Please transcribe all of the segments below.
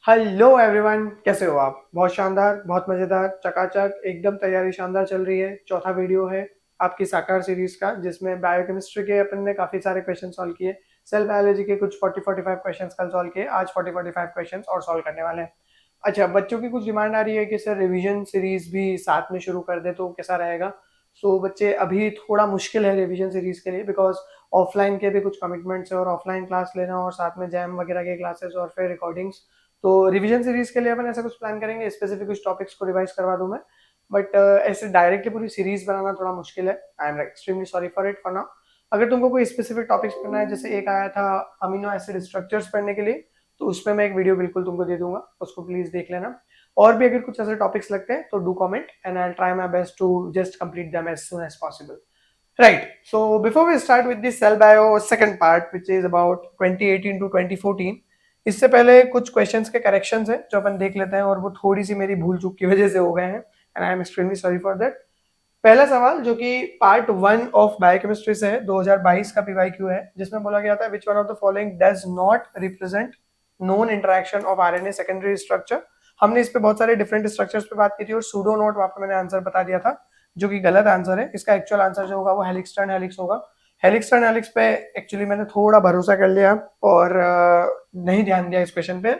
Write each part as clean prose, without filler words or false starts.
Hello everyone, कैसे हो आप? बहुत शानदार, बहुत मजेदार, चकाचक, एकदम तैयारी शानदार चल रही है। चौथा वीडियो है आपकी साकार सीरीज का, जिसमें बायोकेमिस्ट्री के अपन ने काफी सारे क्वेश्चन सॉल्व किए। सेल बायोलॉजी के कुछ 40-45 क्वेश्चंस कल सॉल्व किए। आज 40-45 क्वेश्चंस और सॉल्व करने वाले हैं। अच्छा, बच्चों की कुछ डिमांड आ रही है कि सर रिवीजन सीरीज भी साथ में शुरू कर दे तो कैसा रहेगा। सो बच्चे, अभी थोड़ा मुश्किल है रिवीजन सीरीज के लिए, बिकॉज ऑफलाइन के भी कुछ कमिटमेंट्स है और ऑफलाइन क्लास लेना और साथ में जैम वगैरह के क्लासेस और फिर रिकॉर्डिंग्स। तो रिवीजन सीरीज के लिए अपन ऐसा कुछ प्लान करेंगे, स्पेसिफिक कुछ टॉपिक्स को रिवाइज करवा दूं मैं। बट ऐसे डायरेक्टली पूरी सीरीज बनाना थोड़ा मुश्किल है। I am extremely sorry for it for now. अगर तुमको कोई स्पेसिफिक टॉपिक्स पढ़ना है, जैसे एक आया था अमीनो एसिड स्ट्रक्चर्स पढ़ने के लिए, तो उसमें मैं एक वीडियो बिल्कुल तुमको दे दूंगा, उसको प्लीज देख लेना। और भी अगर कुछ ऐसे टॉपिक्स लगते हैं तो do comment and I try my best to just complete them as soon as possible. Right. So before we start with the cell bio second part, which is about 2018 to 2014, इससे पहले कुछ questions के corrections हैं जो अपन देख लेते हैं, और वो थोड़ी सी मेरी भूल चूक की वजह से हो गए हैं, and I am extremely sorry for that. पहला सवाल जो कि पार्ट 1 ऑफ बायोकेमिस्ट्री से है, 2022 का पीवाईक्यू है, जिसमें बोला गया था which one of the following does not represent known interaction of RNA secondary structure. हमने इस पे बहुत सारे डिफरेंट स्ट्रक्चर्स पे बात की थी और सूडो नोट वहां पे मैंने आंसर बता दिया था, जो कि गलत आंसर है। इसका एक्चुअल आंसर जो होगा वो हेलिक्स टर्न हेलिक्स होगा। हेलिक्स टर्न हेलिक्स पे एक्चुअली मैंने थोड़ा भरोसा कर लिया और नहीं ध्यान दिया इस क्वेश्चन पे।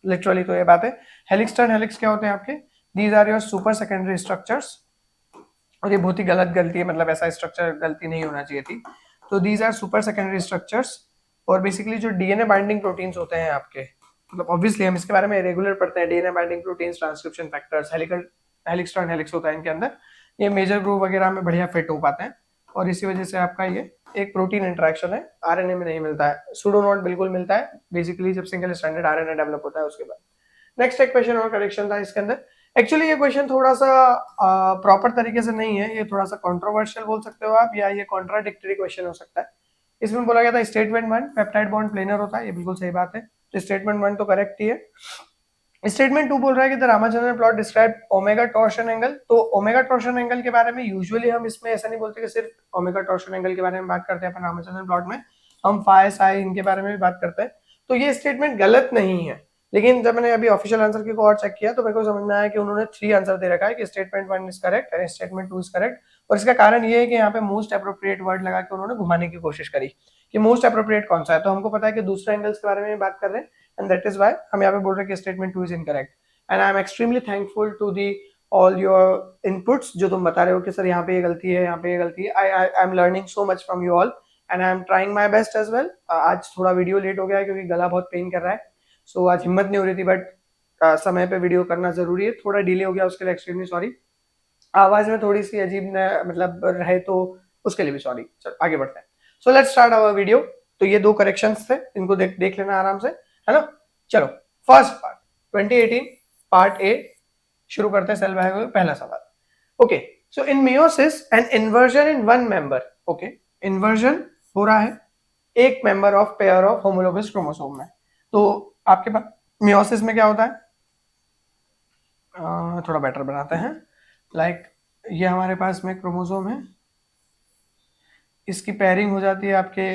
लिटरली तो ये बात है। हेलिक्स टर्न हेलिक्स क्या होते हैं आपके? These are your super secondary structures, और ये बहुत ही गलत गलती है, मतलब ऐसा स्ट्रक्चर गलती नहीं होना चाहिए थी। तो these are super secondary structures, और बेसिकली जो डीएनए बाइंडिंग प्रोटीन्स होते हैं आपके, मतलब ऑब्वियसली हम इसके बारे में रेगुलर पढ़ते हैं, DNA binding proteins, transcription factors, helical helix turn helix होता है इनके अंदर। ये मेजर ग्रुप वगैरह में बढ़िया फिट हो पाते हैं, और इसी वजह से आपका ये एक प्रोटीन इंटरेक्शन है, आरएनए में नहीं मिलता है। सूडोनोट बिल्कुल मिलता है बेसिकली जब सिंगल स्ट्रैंडेड आरएनए डेवलप होता है उसके बाद। नेक्स्ट एक क्वेश्चन और करेक्शन था इसके अंदर। एक्चुअली ये क्वेश्चन थोड़ा सा प्रॉपर तरीके से नहीं है, ये थोड़ा सा कंट्रोवर्शियल बोल सकते हो आप, या ये कॉन्ट्राडिक्टरी क्वेश्चन हो सकता है। इसमें बोला गया था स्टेटमेंट 1 पेप्टाइड बॉन्ड प्लेनर होता है, ये बिल्कुल सही बात है, तो स्टेटमेंट 1 तो करेक्ट ही है। स्टेटमेंट 2 बोल रहा है कि the Ramachandran plot describe omega torsion angle. तो ओमेगा टॉर्शन एंगल के बारे में यूजुअली हम इसमें ऐसा नहीं बोलते कि सिर्फ ओमेगा टॉर्शन एंगल के बारे में बात करते हैं अपन रामाचंद्रन प्लॉट में, हम फाई साई इनके बारे में भी बात करते हैं। तो ये स्टेटमेंट गलत नहीं है, लेकिन जब मैंने अभी ऑफिशियल आंसर की को और चेक किया तो मेरे को समझ में आया कि उन्होंने 3 आंसर दे रखा है कि statement 1 is correct and statement 2 is correct. और इसका कारण ये है कि यहाँ पे मोस्ट अप्रोप्रिएट वर्ड लगा के उन्होंने घुमाने की कोशिश करी कि मोस्ट अप्रोप्रिएट कौन सा है। तो हमको पता है कि दूसरे एंगल्स के बारे में बात कर रहे हैं, एंड दैट इज व्हाई हम यहाँ पे बोल रहे हैं कि statement 2 is incorrect. And I am extremely thankful to the all your inputs, जो तुम बता रहे हो कि सर यहाँ पे ये गलती है, यहाँ पे ये गलती है। I am learning so much from you all and I am trying my best as well. आज थोड़ा वीडियो लेट हो गया है क्योंकि गला बहुत पेन कर रहा है, सो आज हिम्मत नहीं हो रही थी, बट समय पे वीडियो करना जरूरी है। थोड़ा डिले हो गया उसके लिए एक्सट्रीमली सॉरी। आवाज में थोड़ी सी अजीब मतलब रहे तो उसके लिए भी सॉरी। चलो आगे बढ़ते हैं। So let's start our video. तो ये 2 करेक्शंस थे, इनको देख लेना आराम से, है ना। चलो, फर्स्ट पार्ट 2018 पार्ट ए शुरू करते हैं। सेल बायो पहला सवाल। Okay, so in meiosis an inversion in one member. Okay, inversion हो रहा है एक member of pair of homologous chromosome में। तो आपके पास मियोसिस में क्या होता है, थोड़ा बेटर बनाते हैं। लाइक ये हमारे पास में क्रोमोसोम है, इसकी पेयरिंग हो जाती है आपके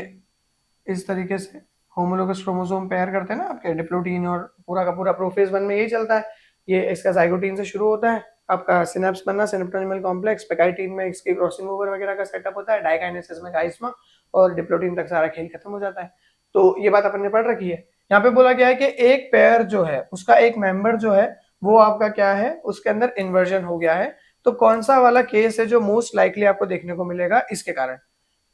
इस तरीके से। होमोलोगस क्रोमोसोम पेयर करते हैं ना आपके, डिप्लोटीन और पूरा का पूरा प्रोफेज 1 में यही चलता है। ये इसका जाइगोटीन से शुरू होता है, आपका सिनेप्स बनना, सिनेप्टोनिमल कॉम्प्लेक्स, पेकाइटिन में इसकी क्रॉसिंग ओवर वगैरह का सेटअप होता है, डाइकाइनेसिस में काइस्मा, और डिप्लोटीन तक सारा खेल खत्म हो जाता है। तो ये बात अपन ने पढ़ रखी है। यहाँ पे बोला गया है कि एक पेयर जो है उसका एक मेंबर जो है वो आपका क्या है, उसके अंदर इन्वर्जन हो गया है। तो कौन सा वाला केस है जो मोस्ट लाइकली आपको देखने को मिलेगा इसके कारण?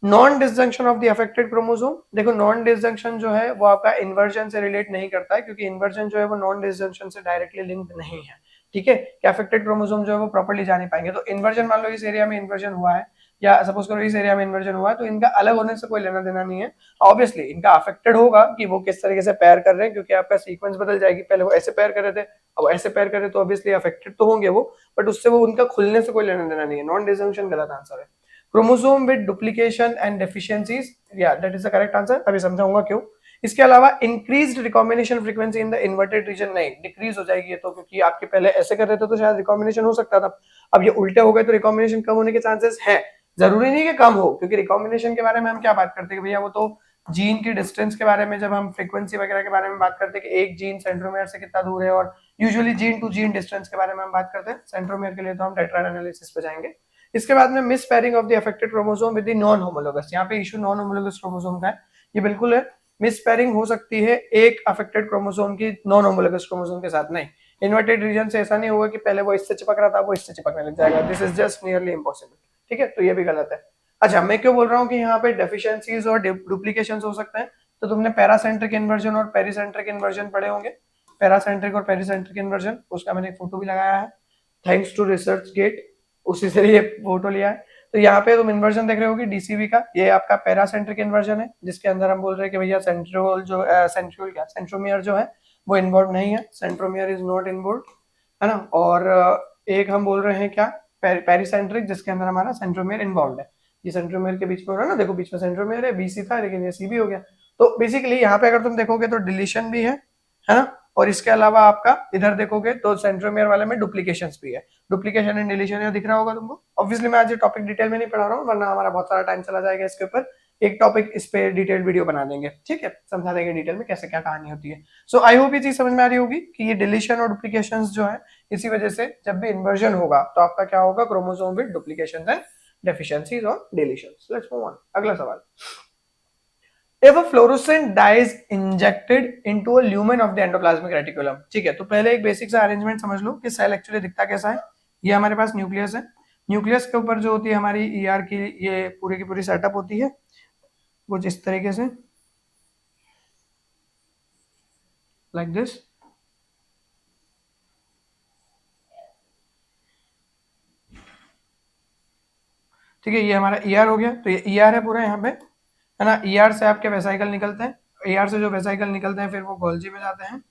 Non disjunction of the affected chromosome. देखो, नॉन डिसजंक्शन जो है वो आपका इन्वर्जन से रिलेट नहीं करता है, क्योंकि इन्वर्जन जो है वो नॉन डिसजंक्शन से डायरेक्टली लिंक्ड नहीं है। ठीक है, कि अफेक्टेड क्रोमोसोम जो है वो प्रॉपर्ली जा नहीं पाएंगे। तो इन्वर्जन मान लो इस एरिया में इन्वर्जन हुआ है, या सपोज करो इस एरिया में इन्वर्जन हुआ है, तो इनका अलग होने से कोई लेना देना नहीं है। ऑब्वियसली इनका अफेक्टेड होगा कि वो किस तरीके से पेयर कर रहे हैं, क्योंकि आपका सीक्वेंस बदल जाएगी। पहले वो ऐसे पेयर कर रहे थे, अब ऐसे पेयर कर रहे, तो ऑब्वियसली अफेक्टेड तो होंगे वो, बट उससे वो उनका खुलने से कोई लेना देना नहीं है। नॉन डिसजंक्शन गलत आंसर है। Chromosome with duplication and deficiencies, या that is the correct answer. अभी समझाऊंगा क्यों। इसके अलावा increased recombination frequency in the inverted region, नहीं, डिक्रीज हो जाएगी ये तो, क्योंकि आपके पहले ऐसे कर रहे थे तो शायद रिकॉम्बिनेशन हो सकता था, अब ये उल्टे हो गए तो रिकॉम्बिनेशन कम होने के चांसेस है। जरूरी नहीं कि कम हो, क्योंकि रिकॉम्बिनेशन के बारे में हम क्या बात करते हैं कि भैया वो तो जीन की डिस्टेंस के बारे में, जब हम फ्रीक्वेंसी वगैरह के बारे में बात करते हैं कि एक जीन सेंट्रोमियर से कितना दूर है, और usually gene to gene distance के बारे में हम बात करते हैं। सेंट्रोमियर के लिए तो हम टेट्राड एनालिसिस पे जाएंगे। इसके बाद में miss pairing of the affected chromosome with the non homologous. यहाँ पे इशू नॉन होमोलोगस क्रोमोसोम का है, ये बिल्कुल है। मिस पेयरिंग हो सकती है एक अफेक्टेड क्रोमोसोम की नॉन होमोलोगस क्रोमोसोम के साथ, नहीं। इन्वर्टेड रीजन से ऐसा नहीं होगा कि पहले वो इससे चिपक रहा था वो इससे चिपकने लग जाएगा, this is just nearly impossible. ठीक है, तो ये भी गलत है। अच्छा, मैं क्यों बोल रहा हूँ कि यहाँ पे डेफिशिएंसीज और डुप्लीकेशंस हो सकते हैं, तो तुमने पैरासेंट्रिक इन्वर्जन और पेरीसेंट्रिक इन्वर्जन पढ़े होंगे। पैरासेंट्रिक और पेरीसेंट्रिक इन्वर्जन, उसका मैंने एक फोटो भी लगाया है, थैंक्स टू रिसर्च गेट, उसी से ये फोटो लिया है। तो यहाँ पे तुम इन्वर्जन देख रहे होगे डीसीवी का, ये आपका पैरासेंट्रिक इन्वर्जन है, जिसके अंदर हम बोल रहे हैं कि भैया सेंट्रोल जो सेंट्रोल क्या सेंट्रोमियर जो है वो इन्वॉल्व नहीं है, सेंट्रोमियर इज नॉट इन्वॉल्व, है ना। और एक हम बोल रहे हैं क्या, पेरीसेंट्रिक, जिसके अंदर हमारा सेंट्रोमियर इन्वॉल्व है। ये सेंट्रोमियर के बीच में हो रहा है ना, देखो बीच में सेंट्रोमियर है, बीसी था लेकिन ये सी भी हो गया। तो बेसिकली यहाँ पे अगर तुम देखोगे तो डिलीशन भी है ना, और इसके अलावा आपका इधर देखोगे तो सेंट्रोमियर वाले में डुप्लीकेशंस भी है। डुप्लीकेशन एंड डिलीशन यहाँ दिख रहा होगा तुमको। ऑब्वियसली मैं आज ये टॉपिक डिटेल में नहीं पढ़ा रहा हूँ, वरना हमारा बहुत सारा टाइम चला जाएगा इसके ऊपर। एक टॉपिक इस पे डिटेल वीडियो बना देंगे, ठीक है, समझा देंगे डिटेल में कैसे क्या कहानी होती है। सो आई होप ये चीज समझ में आ रही होगी कि ये डिलीशन और डुप्लीकेशंस जो है, इसी वजह से जब भी इन्वर्जन होगा तो आपका क्या होगा, chromosome with duplications and deficiencies और डिलीशंस। लेट्स मूव ऑन, अगला सवाल। If a fluorescent dye is injected into a lumen of the endoplasmic reticulum, ठीक है, तो पहले एक बेसिक सा अरेंजमेंट समझ लो कि सेल एक्चुअली दिखता कैसा है। ये हमारे पास न्यूक्लियस है, न्यूक्लियस के ऊपर जो होती है हमारी ईआर की ये पूरी की पूरी सेटअप होती है कुछ इस तरीके से, लाइक दिस। ठीक है, ये हमारा ईआर हो गया, तो ये ईआर है पूरा यहाँ पे, है ना। ईआर से आपके वेसाइकल निकलते हैं, ईआर से जो वेसाइकल निकलते हैं फिर वो गोल्जी में जाते हैं।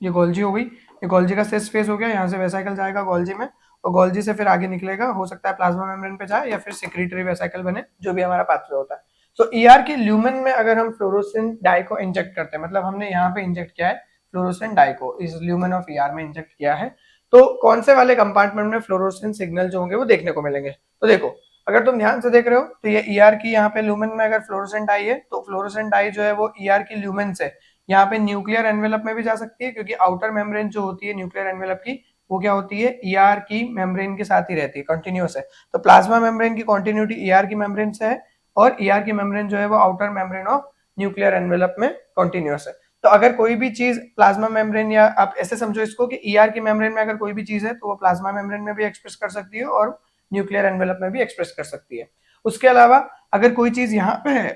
ये गोल्जी हो गई, ये गोल्जी का सिस फेस हो गया, यहाँ से वेसाइकल जाएगा गोल्जी में, और गोल्जी से फिर आगे निकलेगा, हो सकता है प्लाज्मा मेम्ब्रेन पे जाए या फिर सेक्रेटरी वेसाइकल बने, जो भी हमारा पाथवे होता है। तो ईआर की ल्यूमेन में अगर हम फ्लोरोसेंट डाई को इंजेक्ट करते हैं, मतलब हमने यहाँ पे इंजेक्ट किया है फ्लोरोसेंट डाई को, इस ल्यूमेन ऑफ ईआर में इंजेक्ट किया है, तो कौन से वाले कंपार्टमेंट में फ्लोरोसेंट सिग्नल जो होंगे वो देखने को मिलेंगे। तो देखो, अगर तुम ध्यान से देख रहे हो तो ये ईआर की यहाँ पे ल्यूमेन में अगर फ्लोरोसेंट डाई है, तो फ्लोरोसेंट डाई जो है वो ईआर की ल्यूमेन से यहाँ पे न्यूक्लियर एनवेलप में भी जा सकती है, क्योंकि आउटर मेम्ब्रेन जो होती है न्यूक्लियर एनवेलप की, वो क्या होती है, ईआर की मेम्ब्रेन के साथ ही रहती है, कंटिन्यूअस है। तो प्लाज्मा मेम्ब्रेन की कंटिन्यूटी ईआर की मेम्ब्रेन से है, और ईआर की मेम्ब्रेन जो है वो outer membrane of nuclear envelope में कंटिन्यूअस है। तो अगर कोई भी चीज प्लाज्मा मेम्ब्रेन, या आप ऐसे समझो इसको कि ईआर की मेम्ब्रेन में अगर कोई भी चीज है तो वो प्लाज्मा मेम्ब्रेन में भी एक्सप्रेस कर सकती है और न्यूक्लियर एनवेलप में भी एक्सप्रेस कर सकती है। उसके अलावा अगर कोई चीज यहाँ पे है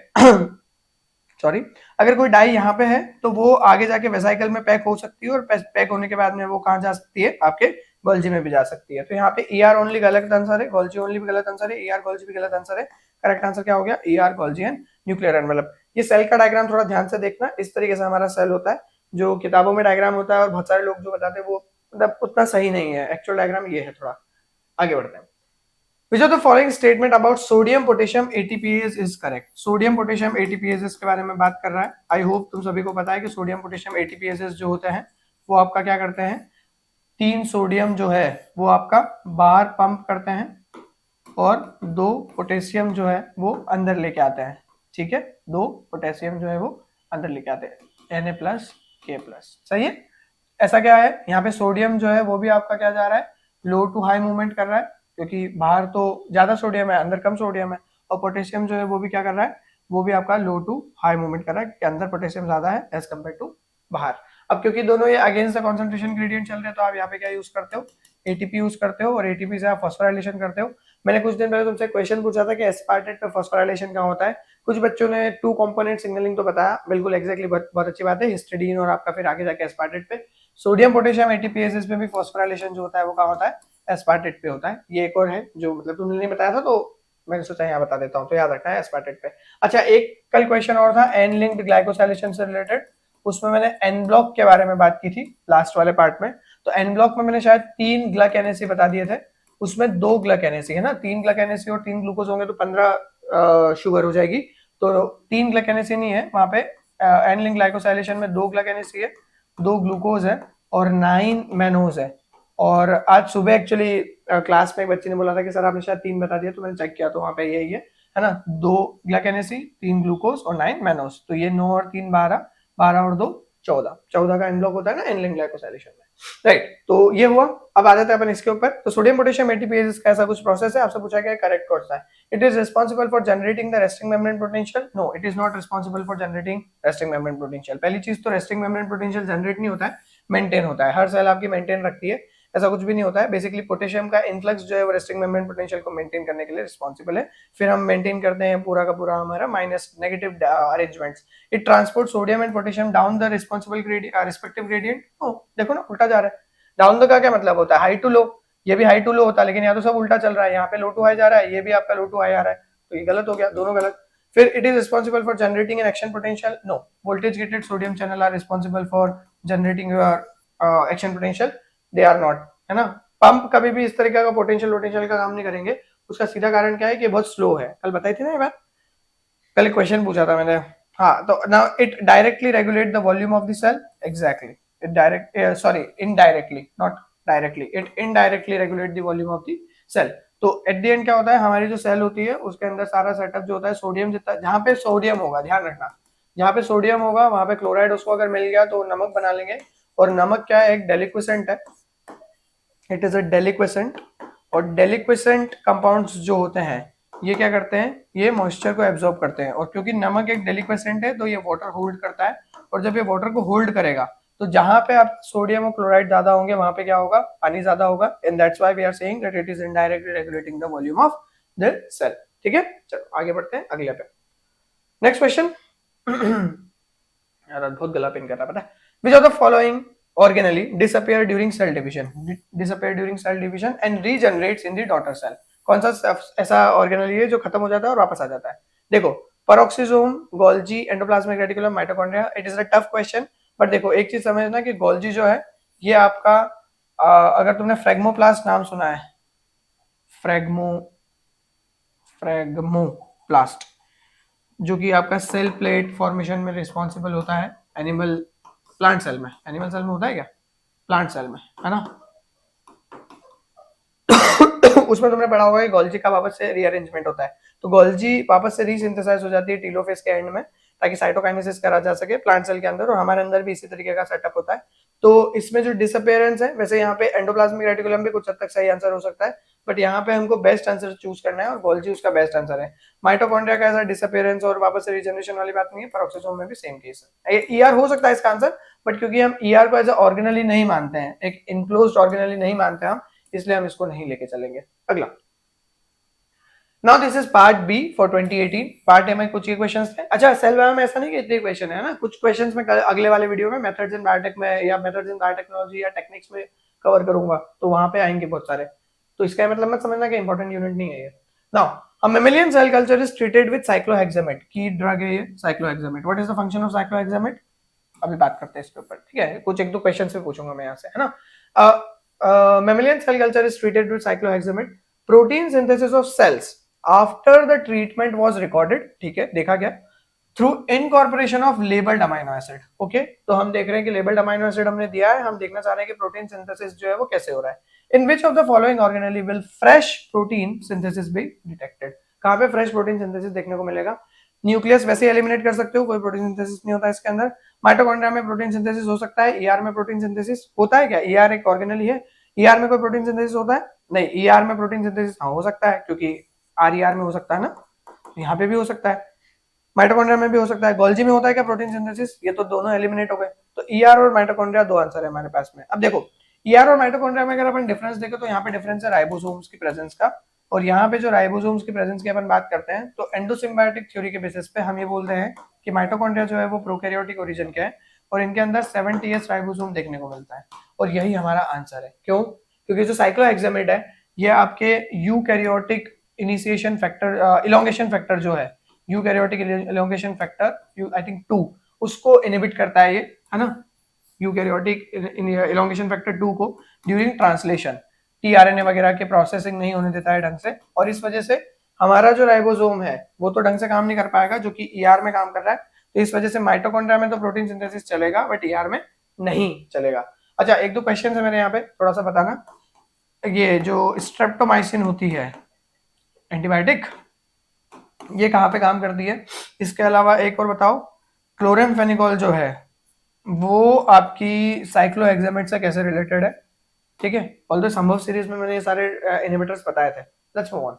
सॉरी, अगर कोई डाई यहाँ पे है तो वो आगे जाके वेसाइकल में पैक हो सकती है, और पैक होने के बाद में वो कहाँ जा सकती है, आपके गोल्जी में भी जा सकती है। तो यहाँ पे ईआर ओनली गलत आंसर है, गोल्जी ओनली भी गलत आंसर है, ईआर गोल्जी भी गलत आंसर है। करेक्ट आंसर क्या हो गया, ER Golgi and nuclear envelope. ये सेल का डायग्राम थोड़ा ध्यान से देखना, इस तरीके से हमारा सेल होता है, जो किताबों में डायग्राम होता है और बहुत सारे लोग जो बताते हैं वो मतलब उतना सही नहीं है, एक्चुअल डायग्राम ये है। थोड़ा आगे बढ़ते हैं। Which of the following statement about sodium potassium ATPase is correct? Sodium potassium ATPases के बारे में बात कर रहा है। आई होप तुम सभी को पता है कि सोडियम पोटेशियम ATPases जो होते हैं वो आपका क्या करते हैं, 3 सोडियम जो है वो आपका बाहर पंप करते हैं, और 2 पोटेशियम जो है वो अंदर लेके आते हैं। ठीक है, 2 पोटेशियम जो है वो अंदर लेके आते हैं, Na+K+। सही है। ऐसा क्या है, यहाँ पे सोडियम जो है वो भी आपका क्या जा रहा है, लो टू हाई मूवमेंट कर रहा है, क्योंकि बाहर तो ज्यादा सोडियम है अंदर कम सोडियम है, और पोटेशियम जो है वो भी क्या कर रहा है, वो भी आपका लो टू हाई मूवमेंट कर रहा है, क्योंकि अंदर पोटेशियम ज्यादा है एज कम्पेयर टू बाहर। अब क्योंकि दोनों ये अगेंस्ट द कॉन्सेंट्रेशन ग्रेडियंट चल रहे हैं, तो आप यहाँ पे क्या यूज करते हो, एटीपी यूज करते हो, और एटीपी से आप फॉस्फोराइलेशन करते हो। मैंने कुछ दिन पहले तुमसे क्वेश्चन पूछा था कि एस्पार्टेट पे फॉस्फोराइलेशन कहाँ होता है, कुछ बच्चों ने 2 कंपोनेंट सिग्नलिंग तो बताया, बिल्कुल एग्जैक्टली, बहुत अच्छी बात है, हिस्टिडीन और आपका फिर आगे जाके एस्पार्टेट पे। सोडियम पोटेशियम एटीपीएसेस में भी फॉस्फोराइलेशन जो होता है वो कहाँ होता है, एस्पार्टेट पे होता है। ये एक और है जो मतलब तुमने नहीं बताया था, तो मैंने सोचा यहाँ बता देता हूँ, तो याद रखना है एस्पार्टेट पे। अच्छा, एक कल क्वेश्चन और था एन लिंक्ड ग्लाइकोसाइलेशन से रिलेटेड, उसमें मैंने एन ब्लॉक के बारे में बात की थी लास्ट वाले पार्ट में। तो एन ब्लॉक में मैंने शायद 3 ग्लक एनएसी बता दिए थे, उसमें 2 ग्लक एनएसी है ना, 3 ग्लक एनएसी और 3 ग्लूकोज होंगे तो 15 शुगर हो जाएगी। तो 3 ग्लक एनएसी नहीं है वहां पे, एन लिंक्ड ग्लाइकोसाइलेशन में 2 ग्लक एनएसी है, 2 ग्लूकोज है और 9 मैनोज है। और आज सुबह एक्चुअली क्लास में एक बच्चे ने बोला था कि सर आपने शायद 3 बता दिया, तो मैंने चेक किया तो वहां पे यही है, है ना, 2 ग्लाइकन एसिड, 3 ग्लूकोज और 9 मैनोज। तो ये 9 और 3 12, 12 और 2 14, 14 का एन ब्लॉक होता है ना एनलिंग ग्लाइकोसाइलेशन में, राइट। तो ये हुआ। अब आ जाते हैं अपन इसके ऊपर। तो सोडियम पोटेशियम एटीपीएज का ऐसा कुछ प्रोसेस है, आपसे पूछा गया करेक्ट कौन सा है। It is responsible for generating the resting membrane potential. No, it is not responsible for generating resting membrane potential. पहली चीज तो रेस्टिंग मेम्ब्रेन पोटेंशियल जनरेट नहीं होता है, मेंटेन होता है। हर सेल आपकी मेंटेन रखती है, ऐसा कुछ भी नहीं होता है। बेसिकली पोटेशियम का इनफ्लक्स जो है वो रेस्टिंग मेम्ब्रेन पोटेंशियल को मेंटेन करने के लिए रिस्पॉन्सिबल है। फिर हम मेंटेन करते हैं पूरा का पूरा हमारा minus negative arrangements. It transport sodium and potassium down the responsible respective gradient. देखो ना उल्टा जा रहा है। डाउन द का क्या मतलब होता है, हाई टू लो। ये भी हाई टू लो होता है, लेकिन यहाँ तो सब उल्टा चल रहा है। यहाँ पे लो टू हाई जा रहा है, ये भी आपका लो टू हाई आ रहा है, तो ये गलत हो गया, दोनों गलत। फिर it is responsible for generating an action potential. No, voltage gated sodium channel are responsible for generating your action potential, they are not, है ना। पंप कभी भी इस तरीके का पोटेंशियल का काम नहीं करेंगे। उसका सीधा कारण क्या है कि बहुत स्लो है। कल बताई थी ना ये बात, कल एक क्वेश्चन पूछा था मैंने। हाँ, तो now it directly regulate the volume of the cell. Exactly, it direct sorry indirectly, not directly, it indirectly regulate the volume of the cell. तो एट द एंड क्या होता है, हमारी जो सेल होती है उसके अंदर सारा सेटअप जो होता है, सोडियम जितना, जहाँ पे सोडियम होगा, ध्यान रखना, जहाँ पे सोडियम होगा वहां पे क्लोराइड उसको अगर मिल गया तो नमक बना लेंगे। और नमक क्या है, एक डेलिक्विसेंट है, इट इज अ डेलिक्विसेंट। और डेलिक्विसेंट कंपाउंड्स जो होते हैं ये क्या करते हैं, ये मॉइस्चर को एब्जॉर्ब करते हैं। और क्योंकि नमक एक डेलिक्विसेंट है तो ये वाटर होल्ड करता है। और जब ये वाटर को होल्ड करेगा तो जहां पे आप सोडियम और क्लोराइड ज्यादा होंगे वहां पे क्या होगा, पानी ज्यादा होगा। And that's why we are saying that it is indirectly regulating the volume of the cell. ठीक है, चलो आगे बढ़ते हैं अगले पे। Next question. यार बहुत गला पेन कर रहा है पता है। Which of the following organelle disappear during cell division, disappear during cell division and regenerates in the daughter cell। कौन सा ऐसा ऑर्गेनली है जो खत्म हो जाता है और वापस आ जाता है। देखो, peroxisome, Golgi, endoplasmic reticulum, mitochondria. It is a tough question, but देखो एक चीज समझना कि गोल्जी जो है ये आपका अगर तुमने फ्रेगमोप्लास्ट नाम सुना है, फ्रेगमोप्लास्ट, जो कि आपका सेल प्लेट फॉर्मेशन में रिस्पॉन्सिबल होता है एनिमल प्लांट सेल में। एनिमल सेल में होता है क्या, प्लांट सेल में, है ना। उसमें तुमने पढ़ा होगा कि गोल्जी का वापस से रीअरेंजमेंट होता है। तो गोल्जी वापस से रीसिंथेसाइज हो जाती है टीलोफेज के एंड में, ताकि साइटोकाइनेसिस करा जा सके प्लांट सेल के अंदर। और हमारे अंदर भी इसी तरीके का सेटअप होता है। तो इसमें जो डिसअपियरेंस है, वैसे यहाँ पे एंडोप्लाज्मिक रेटिकुलम भी कुछ हद तक सही आंसर हो सकता है, बट यहाँ पे हमको बेस्ट आंसर चूज करना है और गोल्जी उसका बेस्ट आंसर है। माइटोकॉन्ड्रिया का ऐसा डिसअपियरेंस और वापस से रीजनरेशन वाली बात नहीं है। पेरोक्सिसोम में भी सेम केस है। ईआर हो सकता है इसका आंसर, बट क्योंकि हम ईआर को एज अ ऑर्गेनली नहीं मानते हैं, एक इनक्लोज्ड ऑर्गेनली नहीं मानते हम, इसलिए हम इसको नहीं लेके चलेंगे। अगला, now this is part B for 2018। Part A में कुछ ही क्वेश्चंस थे। अच्छा, सेल बायो में ऐसा नहीं कि इतने क्वेश्चन है ना, कुछ क्वेश्चंस में अगले वाले वीडियो में मेथड्स इन बायोटेक में या मेथड्स इन बायोटेक्नोलॉजी या टेक्निक्स में कवर करूंगा, तो वहां पे आएंगे बहुत सारे। तो इसका मतलब मत समझना कि इंपॉर्टेंट यूनिट नहीं है ये। Now a mammalian cell culture is treated with cycloheximide. की ड्रग है ये cycloheximide. What is the function of cycloheximide, अभी बात करते हैं इसके ऊपर, ठीक है। कुछ एक दो क्वेश्चंस भी पूछूंगा मैं यहाँ से, है ना। Mammalian cell culture is treated with cycloheximide. Protein synthesis of cells after the treatment was recorded, ठीक है, देखा गया through incorporation of labelled amino acid. Okay, तो हम देख रहे हैं कि लेबल्ड अमाइनो एसिड हमने दिया है, हम देखना चाह रहे हैं कि प्रोटीन सिंथेसिस जो है वो कैसे हो रहा है। In which of the following organelle will fresh protein synthesis be detected. कहां पे फ्रेश प्रोटीन सिंथेसिस देखने को मिलेगा। न्यूक्लियस वैसे एलिमिनेट कर सकते हो, कोई प्रोटीन सिंथेसिस नहीं होता इसके अंदर। माइटोकॉन्ड्रिया में प्रोटीन सिंथेसिस हो सकता है। ईआर में प्रोटीन सिंथेसिस होता है क्या, ईआर एक ऑर्गेनली है, ईआर में कोई प्रोटीन सिंथेसिस होता है नहीं। ईआर में प्रोटीन सिंथेसिस हो सकता है, क्योंकि आरईआर में हो सकता है ना, यहाँ पे भी हो सकता है, माइटोकॉन्ड्रिया में भी हो सकता है। गोल्जी में होता है क्या प्रोटीन सिंथेसिस, ये तो दोनों एलिमिनेट हो गए। तो ईआर और माइटोकॉन्ड्रिया दो आंसर है हमारे पास में। अब देखो, ईआर और माइटोकॉन्ड्रिया में अगर अपन डिफरेंस देखें तो यहाँ पे डिफरेंस है राइबोसोम्स की प्रेजेंस का। और यहाँ पे जो राइबोसोम्स की प्रेजेंस की अपन बात करते हैं, तो एंडोसिम्बायोटिक थ्योरी के बेसिस पे हम ये बोलते हैं कि माइटोकॉन्ड्रिया जो है वो प्रोकैरियोटिक ओरिजिन के है और इनके अंदर 70s राइबोसोम देखने को मिलता है। और यही हमारा आंसर है। क्यों, क्योंकि जो साइक्लोहेक्सामेट है ये आपके eukaryotic initiation factor, elongation factor जो है, eukaryotic elongation factor I think 2, उसको इनहिबिट करता है ये, है ना, यूकैरियोटिक इलोंगेशन फैक्टर 2 को ड्यूरिंग ट्रांसलेशन। टीआरएनए वगैरह के प्रोसेसिंग नहीं होने देता है ढंग से, और इस वजह से हमारा जो राइबोसोम है वो तो ढंग से काम नहीं कर पाएगा, जो कि ईआर में काम कर रहा है। तो इस वजह से माइटोकॉन्ड्रिया में तो प्रोटीन सिंथेसिस चलेगा, बट ईआर में नहीं चलेगा। अच्छा, एक दो क्वेश्चन है मेरे यहाँ पे, थोड़ा सा बताना। ये जो स्ट्रेप्टोमाइसिन होती है एंटीबायोटिक, ये कहाँ पे काम करती है? इसके अलावा एक और बताओ, क्लोरेमफेनिकोल जो है वो आपकी साइक्लोहेक्सामेट से कैसे रिलेटेड है? ठीक है, ऑल्दो संभव सीरीज में मैंने ये सारे इनहिबिटर्स बताए थे। Let's move on.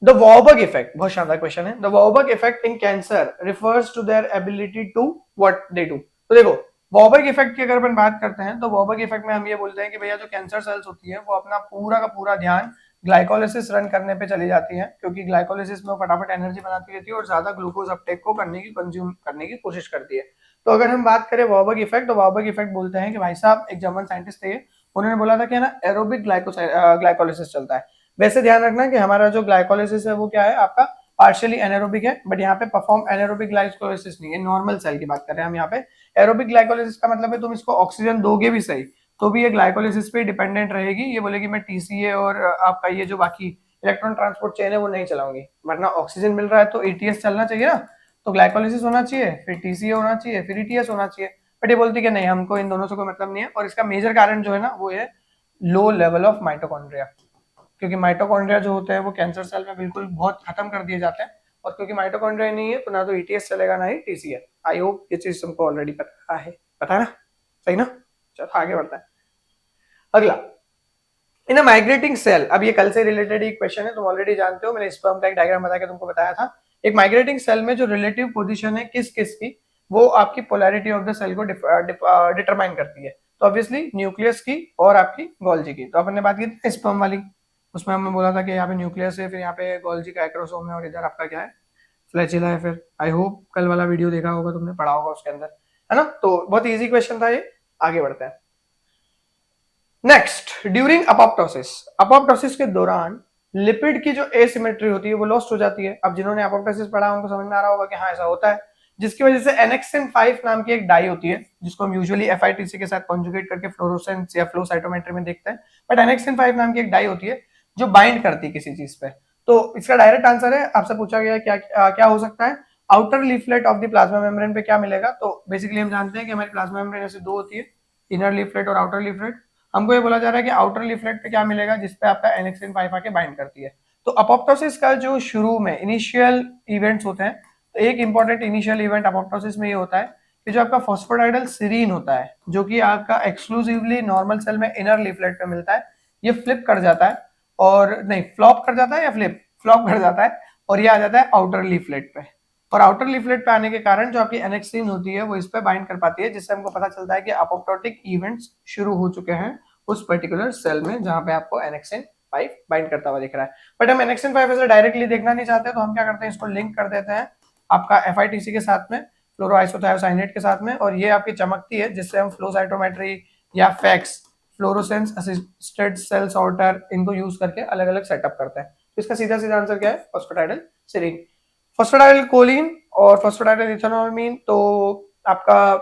The Warburg effect, बहुत शानदार क्वेश्चन है। The Warburg effect in cancer refers to their ability to what they do. तो देखो, वॉबर्ग इफेक्ट की अगर अपन बात करते हैं तो वॉबर्ग इफेक्ट में हम ये बोलते हैं कि भैया जो कैंसर सेल्स होती है वो अपना पूरा का पूरा ध्यान ग्लाइकोलिसिस रन करने पे चली जाती है, क्योंकि ग्लाइकोलिसिस में वो फटाफट एनर्जी बनाती रहती है और ज्यादा ग्लूकोज अपटेक को करने की कंज्यूम करने की कोशिश करती है। तो अगर हम बात करें वॉबर्ग इफेक्ट, तो वॉबर्ग इफेक्ट बोलते हैं कि भाई साहब, एक जर्मन साइंटिस्ट थे, उन्होंने बोला था कि ना एरोबिक ग्लाइकोलिसिस चलता है। वैसे ध्यान रखना कि हमारा जो ग्लाइकोलिसिस है वो क्या है आपका, पार्शियली एनारोबिक है, बट यहाँ पे परफॉर्म एनारोबिक ग्लाइकोलिसिस नहीं है, नॉर्मल सेल की बात कर रहे हैं हम यहाँ पे। एरोबिक ग्लाइकोलिसिस का मतलब है तुम इसको ऑक्सीजन दोगे भी सही तो भी ये ग्लाइकोलिसिस पे डिपेंडेंट रहेगी, ये बोलेगी मैं टीसीए और आपका ये जो बाकी इलेक्ट्रॉन ट्रांसपोर्ट चेन है वो नहीं चलाऊंगी, वरना ऑक्सीजन मिल रहा है तो ईटीएस चलना चाहिए ना, तो ग्लाइकोलिसिस होना चाहिए, फिर टीसीए होना चाहिए, फिर ईटीएस होना चाहिए। बट ये बोलती कि नहीं, हमको इन दोनों से कोई मतलब नहीं है, और इसका मेजर कारण जो है ना वो है लो लेवल ऑफ माइटोकॉन्ड्रिया, क्योंकि माइटोकॉन्ड्रिया जो होते हैं वो कैंसर सेल में बिल्कुल बहुत खत्म कर दिए जाते हैं, और क्योंकि माइटोकॉन्ड्रिया नहीं है तो ना तो ईटीएस चलेगा ना ही टीसीएस। आई होप ये चीज तुमको ऑलरेडी पता है ना? सही ना? चलो आगे बढ़ता है। अगला, इन अ माइग्रेटिंग सेल, अब ये कल से रिलेटेड एक क्वेश्चन है, तुम ऑलरेडी जानते हो, मैंने स्पर्म का एक डायग्राम बता के तुमको बताया था। एक माइग्रेटिंग सेल में जो रिलेटिव पोजीशन है किस किस की, वो आपकी पोलैरिटी ऑफ द सेल को डिटरमाइन करती है। तो ऑब्वियसली न्यूक्लियस की और आपकी गोल्जी की। तो अपन ने बात की थी स्पर्म वाली, उसमें हमने बोला था कि यहाँ पे न्यूक्लियस है, फिर यहाँ पे गोल्जी का एक्रोसोम है, और इधर आपका क्या है, फ्लैचिला है। फिर आई होप कल वाला वीडियो देखा होगा तुमने, पढ़ा होगा उसके अंदर, है ना? तो बहुत इजी क्वेश्चन था ये। आगे बढ़ते हैं। नेक्स्ट, ड्यूरिंग अपोप्टोसिस, अपोप्टोसिस के दौरान लिपिड की जो एसिमेट्री होती है वो लॉस्ट हो जाती है। अब जिन्होंने अपोप्टोसिस पढ़ा उनको समझ में आ रहा होगा कि हाँ ऐसा होता है, जिसकी वजह से एनेक्सिन 5 नाम की एक डाई होती है, जिसको हम यूजुअली एफआईटीसी के साथ कॉन्जुगेट करके फ्लोरोसेंस या फ्लो साइटोमेट्री में देखते हैं। बट एनेक्सिन 5 नाम की एक डाई होती है जो बाइंड करती है किसी चीज पे। तो इसका डायरेक्ट आंसर है, आपसे पूछा गया क्या हो सकता है, outer leaflet of the plasma membrane पे क्या मिलेगा? तो बेसिकली हम जानते हैं कि हमारी प्लाज्मा मेम्ब्रेन ऐसे दो होती है, इनर लीफलेट और आउटर लीफलेट। हमको ये बोला जा रहा है कि आउटर लीफलेट पे क्या मिलेगा, जिसपे आपका एनेक्सिन 5 आके बाइंड करती है। तो अपोप्टोसिस का जो शुरू में इनिशियल इवेंट्स होते हैं, तो एक इंपॉर्टेंट इनिशियल इवेंट अपोप्टोसिस में ये होता है कि जो आपका फॉस्फोडाइडल सीरीन होता है, जो कि आपका एक्सक्लूसिवली नॉर्मल सेल में इनर लीफलेट पे मिलता है, ये फ्लिप कर जाता है, और नहीं, फ्लॉप कर जाता है या फ्लॉप कर जाता है, और ये आ जाता है आउटर लीफलेट पे। और आउटर लीफलेट पे आने के कारण जो आपकी एनेक्सिन होती है वो इस पे बाइंड कर पाती है, जिससे हमको पता चलता है कि अपोप्टोटिक इवेंट्स शुरू हो चुके हैं उस पर्टिकुलर सेल में जहां पे आपको एनेक्सिन 5 बाइंड करता हुआ दिख रहा है। बट हम एनेक्सिन 5 ऐसे डायरेक्टली देखना नहीं चाहते, तो हम क्या करते हैं, इसको लिंक कर देते हैं आपका एफआईटीसी के साथ में, फ्लोरोआइसोथायोसाइनेट के साथ में, और ये आपकी चमकती है, जिससे हम फ्लो साइटोमेट्री या FACS, fluorescence assisted cell sorter, इनको यूज करके अलग अलग सेटअप करते हैं। तो इसका सीधा सीधा आंसर क्या है, फॉस्फेटाइडल सीरीन। फॉस्फेटाइडल कोलिन और फॉस्फेटाइडल इथेनॉलमीन, तो आपका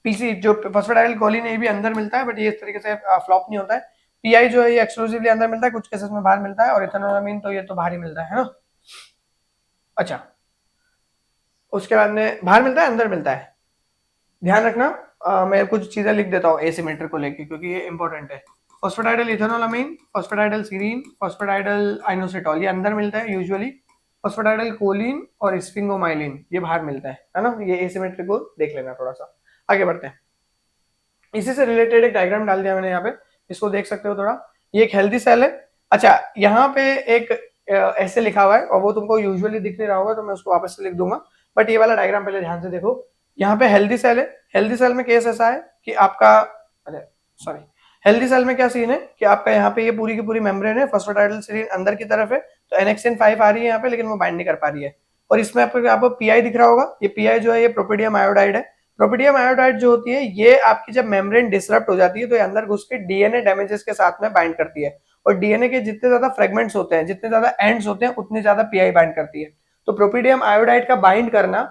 पीसी जो फॉस्फेटाइल कोलिन ये भी अंदर मिलता है, बट ये इस तरीके से फ्लॉप नहीं होता है। पीआई जो है ये एक्सक्लूसिवली अंदर मिलता है, कुछ केसेस में बाहर मिलता है, और इथेनोलामीन तो ये तो बाहर ही मिलता है ना। अच्छा, उसके बाद में बाहर मिलता है, अंदर मिलता है, ध्यान रखना। मैं कुछ चीजें लिख देता हूँ एसिमेटर को लेके, क्योंकि ये इंपॉर्टेंट है। फॉस्फेटाइडल इथेनोलामीन, फॉस्फेटाइडल सीरीन, फॉस्फेटाइडल आइनोसिटॉल, ये अंदर मिलता है यूजुअली। फॉस्फेटाइडल कोलिन और स्फिंगोमाइलिन ये बाहर मिलता है ना। ये एसिमेट्री को देख लेना थोड़ा सा। आगे बढ़ते हैं। इसी से रिलेटेड एक डायग्राम डाल दिया मैंने यहाँ पे, इसको देख सकते हो थोड़ा। ये एक हेल्दी सेल है। अच्छा, यहाँ पे एक ऐसे लिखा हुआ है, और वो तुमको यूजुअली दिख नहीं रहा होगा, तो मैं उसको वापस से लिख दूंगा, बट ये वाला डायग्राम पहले ध्यान से देखो। यहाँ पे हेल्दी सेल है। हेल्दी सेल में केस ऐसा है कि आपका, अरे सॉरी, हेल्दी सेल में क्या सीन है कि आपका यहाँ पे ये पूरी की पूरी मेम्ब्रेन है, फॉस्फेटाइडल सीरीन अंदर की तरफ है, तो एनेक्सिन 5 आ रही है यहाँ पे, लेकिन वो बाइंड नहीं कर पा रही है। और इसमें आपको पीआई दिख रहा होगा, ये पीआई जो है ये प्रोपिडियम आयोडाइड है। प्रोपिडियम आयोडाइड जो होती है ये आपकी जब मेम्ब्रेन डिसरप्ट हो जाती है तो ये अंदर घुस के डीएनए डैमेजेस के साथ में बाइंड करती है, और डीएनए के जितने ज्यादा फ्रेगमेंट्स होते हैं, जितने ज्यादा एंड्स होते हैं, उतने ज्यादा पीआई बाइंड करती है। तो प्रोपिडियम आयोडाइड का बाइंड करना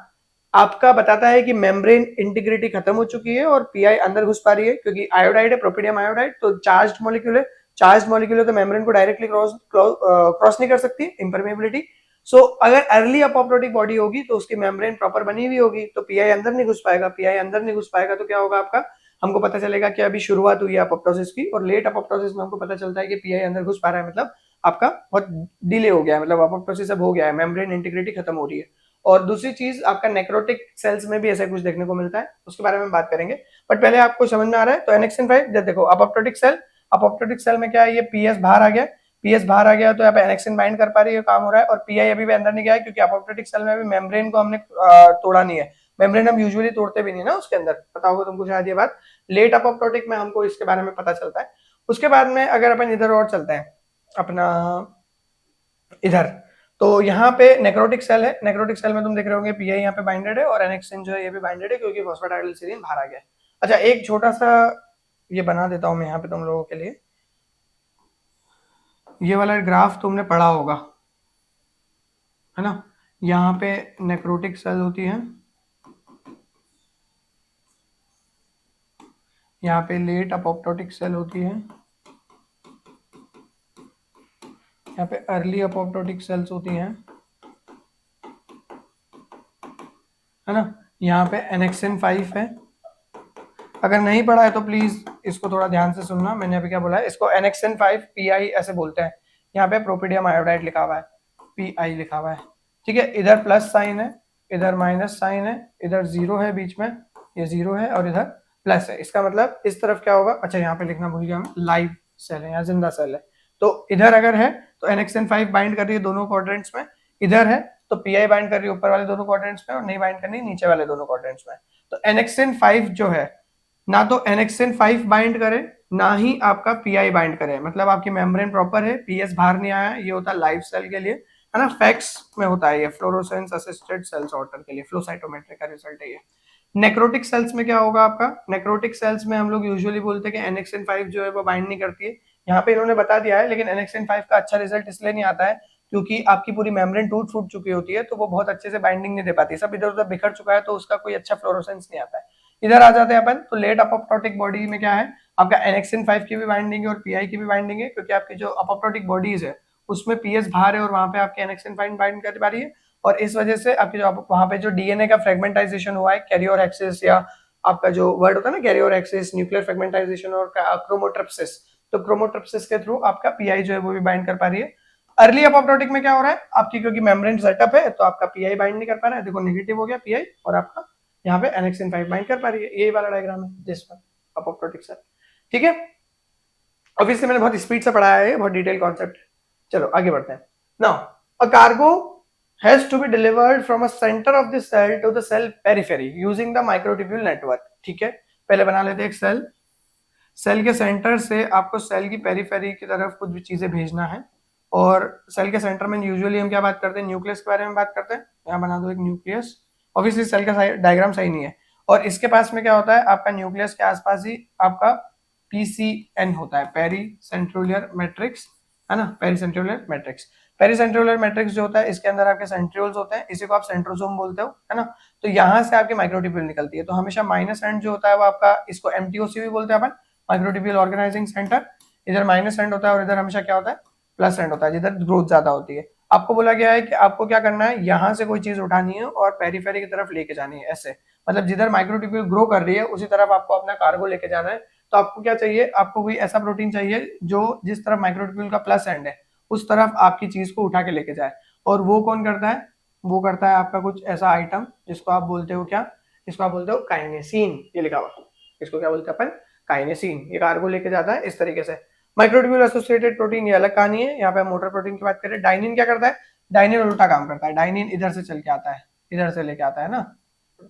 आपका बताता है कि मेम्ब्रेन इंटीग्रिटी खत्म हो चुकी है और पीआई अंदर घुस पा रही है, क्योंकि आयोडाइड है, प्रोपिडियम आयोडाइड, तो चार्ज्ड मॉलिक्यूल है। चार्ज्ड मॉलिक्यूल है तो मेम्ब्रेन को डायरेक्टली क्रॉस नहीं कर सकती, इम्परमेबिलिटी। सो अगर अर्ली अपोप्टोटिक बॉडी होगी तो उसकी मेम्ब्रेन प्रॉपर बनी हुई होगी, तो पीआई अंदर नहीं घुस पाएगा। पीआई अंदर नहीं घुस पाएगा तो क्या होगा आपका, हमको पता चलेगा कि अभी शुरुआत हुई है अपोप्टोसिस की, और लेट अपोप्टोसिस में हमको पता चलता है कि पीआई अंदर घुस पा रहा है, मतलब आपका बहुत डिले हो गया है, मतलब अपोप्टोसिस अब हो गया है, मेम्ब्रेन इंटीग्रिटी खत्म हो रही है। और दूसरी चीज आपका नेक्रोटिक सेल्स में भी ऐसा कुछ देखने को मिलता है, उसके बारे में बात करेंगे। बट पहले आपको समझ में आ रहा है तो एनेक्सिन 5 देखो, अपोप्टोटिक सेल में क्या है, ये पीएस बाहर आ गया, पीएस बाहर आ गया तो यहाँ पे एनेक्सिन बाइंड कर पा रही है, काम हो रहा है। और पीआई अभी भी अंदर नहीं गया है क्योंकि अपोप्टोटिक सेल में भी मेम्ब्रेन को हमने तोड़ा नहीं है। मेम्ब्रेन हम यूजुअली तोड़ते भी नहीं ना उसके अंदर, पता होगा तुमको शायद ये बात। लेट अपोप्टोटिक में हमको इसके बारे में पता चलता है। उसके बाद में अगर अपन इधर और चलते हैं अपना इधर, तो यहाँ पे नेक्रोटिक सेल है, नेक्रोटिक सेल में तुम देख रहे होंगे पीआई यहाँ पे बाइंडेड है और एनेक्सिन जो है ये भी बाइंडेड है क्योंकि फॉस्फेटाइडोलिसिन बाहर आ गया है। अच्छा, एक छोटा सा ये बना देता हूँ मैं यहाँ पे तुम लोगों के लिए, ये वाला ग्राफ तुमने पढ़ा होगा है ना। यहाँ पे नेक्रोटिक सेल होती है, यहाँ पे लेट अपोप्टोटिक सेल होती है, यहाँ पे अर्ली अपोप्टोटिक सेल्स होती हैं, है ना। यहाँ पे एनेक्सिन 5 है। अगर नहीं पढ़ा है तो प्लीज इसको थोड़ा ध्यान से सुनना, मैंने अभी क्या बोला है, इसको एनेक्सिन 5 पीआई ऐसे बोलते हैं। यहाँ पे प्रोपीडियम आयोडाइड लिखा हुआ है, पीआई लिखा हुआ है, ठीक है। इधर प्लस साइन है, इधर माइनस साइन है, इधर जीरो है बीच में, ये जीरो है और इधर प्लस है। इसका मतलब इस तरफ क्या होगा, अच्छा यहाँ पे लिखना भूल गया मैं, लाइव सेल है या जिंदा सेल है। तो इधर अगर है तो एनेक्सिन 5 बाइंड कर रही है दोनों क्वाड्रेंट्स में, इधर है तो पीआई बाइंड कर रही है ऊपर वाले दोनों क्वाड्रेंट्स में और नहीं बाइंड करनी नीचे वाले दोनों क्वाड्रेंट्स में। तो एनेक्सिन 5 जो है ना तो एनेक्सिन 5 बाइंड करे ना ही आपका पीआई बाइंड करे, मतलब आपकी मेम्ब्रेन प्रॉपर है, पीएस बाहर नहीं आया, ये होता है लाइव सेल के लिए, है ना। फैक्स में होता है ये, फ्लोरोसेंस असिस्टेड सेल सॉर्टर के लिए, फ्लो साइटोमेट्री का रिजल्ट है ये। नेक्रोटिक सेल्स में क्या होगा आपका, नेक्रोटिक सेल्स में हम लोग यूजुअली बोलते हैं कि एनेक्सिन 5 जो है वो बाइंड नहीं करती है। यहाँ पे इन्होंने बता दिया है, लेकिन एनेक्सिन 5 का अच्छा रिजल्ट इसलिए नहीं आता है क्योंकि आपकी पूरी मेम्ब्रेन टूट फूट चुकी होती है, तो वो बहुत अच्छे से बाइंडिंग नहीं दे पाती, सब इधर उधर बिखर चुका है, तो उसका कोई अच्छा फ्लोरोसेंस नहीं आता है। इधर आ जाते हैं अपन, तो लेट अपोप्टोटिक बॉडी में क्या है, आपका एनेक्सिन 5 की भी बाइंडिंग है और पीआई की भी बाइंडिंग है, क्योंकि आपकी जो अपोप्टोटिक बॉडीज है उसमें पीएस बाहर है और वहां पे आपकी एनेक्सिन 5 बाइंड कर पा रही है। और इस वजह से आपकी जो वहां पे जो डीएनए का फ्रेगमेंटाइजेशन हुआ है, कैरियर एक्सिस, या आपका जो वर्ड होता है ना कैरियर एक्सिस, न्यूक्लियर फ्रेगमेंटाइजेशन और क्रोमोट्रिप्सिस, तो क्रोमोट्रिप्सिस के थ्रू आपका पीआई जो है वो भी बाइंड कर पा रही है। अर्ली अपोप्टोटिक में क्या हो रहा है आपकी, क्योंकि मेम्ब्रेन सेटअप है तो आपका पीआई बाइंड नहीं कर पा रहा है, देखो नेगेटिव हो गया पीआई, और आपका यहाँ पे एनेक्सिन 5 बाइंड कर पा रही है, यही वाला डायग्राम है जिस पर अपोप्टोटिक सेल, ठीक है। ऑब्वियसली मैंने बहुत स्पीड से पढ़ाया है, बहुत डिटेल कॉन्सेप्ट। चलो आगे बढ़ते हैं। Now a cargo has to be delivered from a center of the cell to the cell periphery using the microtubule network, ठीक है। पहले बना लेते हैं एक सेल, सेल के सेंटर से आपको सेल की पेरिफेरी की तरफ कुछ भी चीजें भेजना है, और सेल के सेंटर में यूजुअली हम क्या बात करते हैं, न्यूक्लियस के बारे में बात करते हैं। यहाँ बना दो एक न्यूक्लियस, ऑब्वियसली सेल का डायग्राम सही नहीं है, और इसके पास में क्या होता है, आपका न्यूक्लियस के आसपास ही आपका पीसीएन होता है, पेरी सेंट्रोलियर मैट्रिक्स, है ना, पेरी सेंट्रोलियर मैट्रिक्स। पेरी सेंट्रोलियर मैट्रिक्स जो होता है इसके अंदर आपके सेंट्रियोल्स होते हैं, इसी को आप सेंट्रोसोम बोलते हो, है ना। तो यहाँ से आपकी माइक्रोट्यूब्यूल निकलती है, तो हमेशा माइनस एंड जो होता है वो आपका, इसको एमटीओसी भी बोलते हैं अपन, माइक्रोट्यूब्यूल ऑर्गेनाइजिंग सेंटर। इधर माइनस एंड होता है और इधर हमेशा क्या होता है, प्लस एंड होता है, जिधर ग्रोथ ज्यादा होती है। आपको बोला गया है कि आपको क्या करना है, यहाँ से कोई चीज उठानी है और पेरीफेरी की तरफ लेके जानी है, ऐसे, मतलब जिधर माइक्रोट्यूब्यूल ग्रो कर रही है उसी तरफ आपको अपना कार्गो लेके जाना है। तो आपको क्या चाहिए, आपको कोई ऐसा प्रोटीन चाहिए जो जिस तरफ माइक्रोट्यूब्यूल का प्लस एंड है उस तरफ आपकी चीज को उठा के लेके जाए, और वो कौन करता है, वो करता है आपका कुछ ऐसा आइटम जिसको आप बोलते हो क्या, इसको आप बोलते हो काइनेसिन, ये लिखा हुआ, इसको क्या बोलते हैं अपन, काइनेसिन। ये कार्गो लेके जाता है इस तरीके से। माइक्रोट्यूब्यूल एसोसिएटेड प्रोटीन ये अलग कहानी है, यहाँ पे मोटर प्रोटीन की बात करें। डाइनिन क्या करता है, डाइनिन उल्टा काम करता है, डाइनिन इधर से चल के आता है, इधर से लेके आता है ना,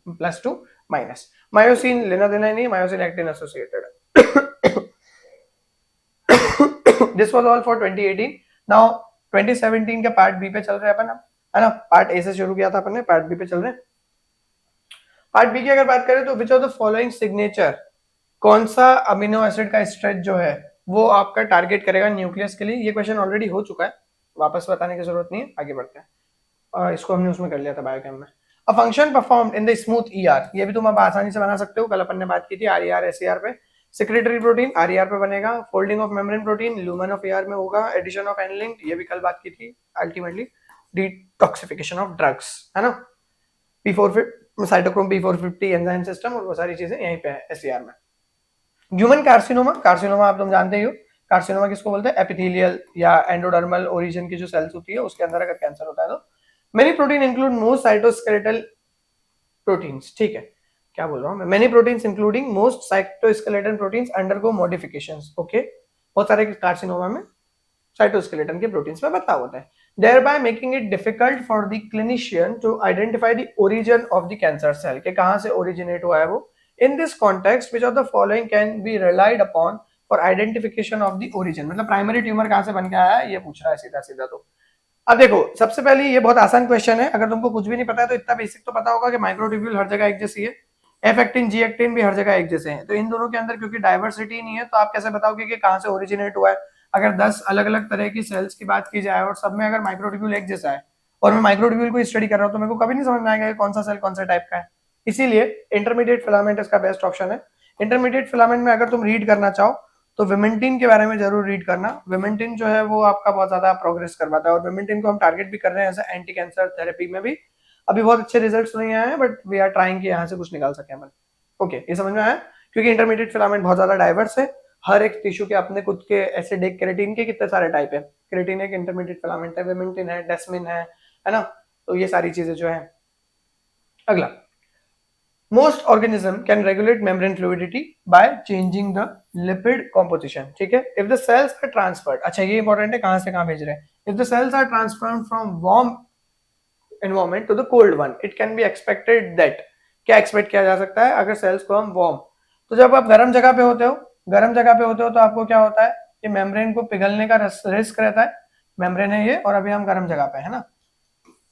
प्लस टू माइनस। मायोसिन लेना देना नहीं, myosin actin associated. This was all for 2018। Now 2017 के पार्ट बी पे चल रहे हैं अपन, है ना। पार्ट ए से शुरू किया था अपन ने, पार्ट बी पे चल रहे हैं। पार्ट बी की अगर बात करें तो विच ऑफ द फॉलोइंग सिग्नेचर, कौन सा अमीनो एसिड का स्ट्रेच जो है वो आपका टारगेट करेगा न्यूक्लियस के लिए। ये क्वेश्चन ऑलरेडी हो चुका है, वापस बताने की जरूरत नहीं है, आगे बढ़ते हैं। इसको हमने उसमें कर लिया था बायोकेम में। A function performed in the smooth ER, ये भी तुम अब आसानी से बना सकते हो, कल अपन ने बात की थी आरईआर एसईआर पे। सेक्रेटरी प्रोटीन आरईआर पे बनेगा, folding of membrane protein lumen of AR में होगा, एडिशन ऑफ एनलिंक, ये भी कल बात की थी। अल्टीमेटली डिटॉक्सिफिकेशन ऑफ ड्रग्स, है ना, P450 cytochrome P450 enzyme system, और वो सारी चीजें यहीं पे है एसईआर में। ह्यूमन कार्सिनोमा, कार्सिनोमा आप तुम जानते ही हो, कार्सिनोमा किसको बोलते हैं? एपिथेलियल या एंडोडर्मल ओरिजिन की जो सेल्स होती है उसके अंदर अगर कैंसर होता है तो। Many protein include most cytoskeletal proteins, ठीक है, क्या बोल रहा हूँ मैं, many proteins including most cytoskeleton proteins undergo modifications, okay, बहुत सारे कार्सिनोमा में साइटोस्केलेटन के प्रोटीन्स में बदलाव होता है, thereby making it difficult for the clinician to identify the origin of the cancer cell, कि कहाँ से ओरिजिनेट हुआ है वो। In this context, which of the following can be relied upon for identification of the origin, मतलब primary tumour कहाँ से बन के आया है ये पूछ रहा है सीधा सीधा। तो अब देखो, सबसे पहले ये बहुत आसान क्वेश्चन है, अगर तुमको कुछ भी नहीं पता है तो इतना बेसिक तो पता होगा कि माइक्रोट्यूब्यूल हर जगह एक जैसी है, एफ एक्टिन जी एक्टिन भी हर जगह एक जैसे हैं, तो इन दोनों के अंदर क्योंकि डाइवर्सिटी नहीं है तो आप कैसे बताओगे कि कहाँ से ओरिजिनेट हुआ है? अगर 10 अलग अलग तरह की सेल्स की बात की जाए और सब में अगर माइक्रोट्यूब्यूल एक जैसा है और मैं माइक्रोट्यूब्यूल को स्टडी कर रहा हूँ तो मेरे को कभी नहीं समझ में आएगा कि कौन सा सेल कौन सा टाइप का है। इसीलिए इंटरमीडिएट फिलामेंट इसका बेस्ट ऑप्शन है। इंटरमीडिएट फिलामेंट में अगर तुम रीड करना चाहो तो विमेंटिन के बारे में जरूर रीड करना। विमेंटिन जो है वो आपका बहुत ज्यादा प्रोग्रेस करवाता है और विमेंटिन को हम टारगेट भी कर रहे हैं एज एंटी कैंसर थेरेपी में भी। अभी बहुत अच्छे रिजल्ट्स नहीं आए हैं बट वी आर ट्राइंग कि यहाँ से कुछ निकाल सके अपन। ओके, ये समझ में आया? क्योंकि इंटरमीडिएट फिलामेंट बहुत ज्यादा डाइवर्स है, हर एक टिश्यू के अपने खुद के ऐसे देख, केराटिन के कितने सारे टाइप है, केराटिन एक इंटरमीडिएट फिलामेंट है, विमेंटिन है, डेस्मिन है ना, तो ये सारी चीजें जो है। अगला, most organism can regulate membrane fluidity by changing the lipid composition, ठीक है। if the cells are transferred, अच्छा ये इंपॉर्टेंट है, कहां से कहां भेज रहे हैं, if the cells are transferred from warm environment to the cold one, it can be expected that, क्या एक्सपेक्ट किया जा सकता है अगर सेल्स को हम वार्म, तो जब आप गर्म जगह पे होते हो, गर्म जगह पे होते हो तो आपको क्या होता है कि मेम्ब्रेन को पिघलने का रिस्क रहता है। मेम्ब्रेन है ये और अभी हम गर्म जगह पे है ना,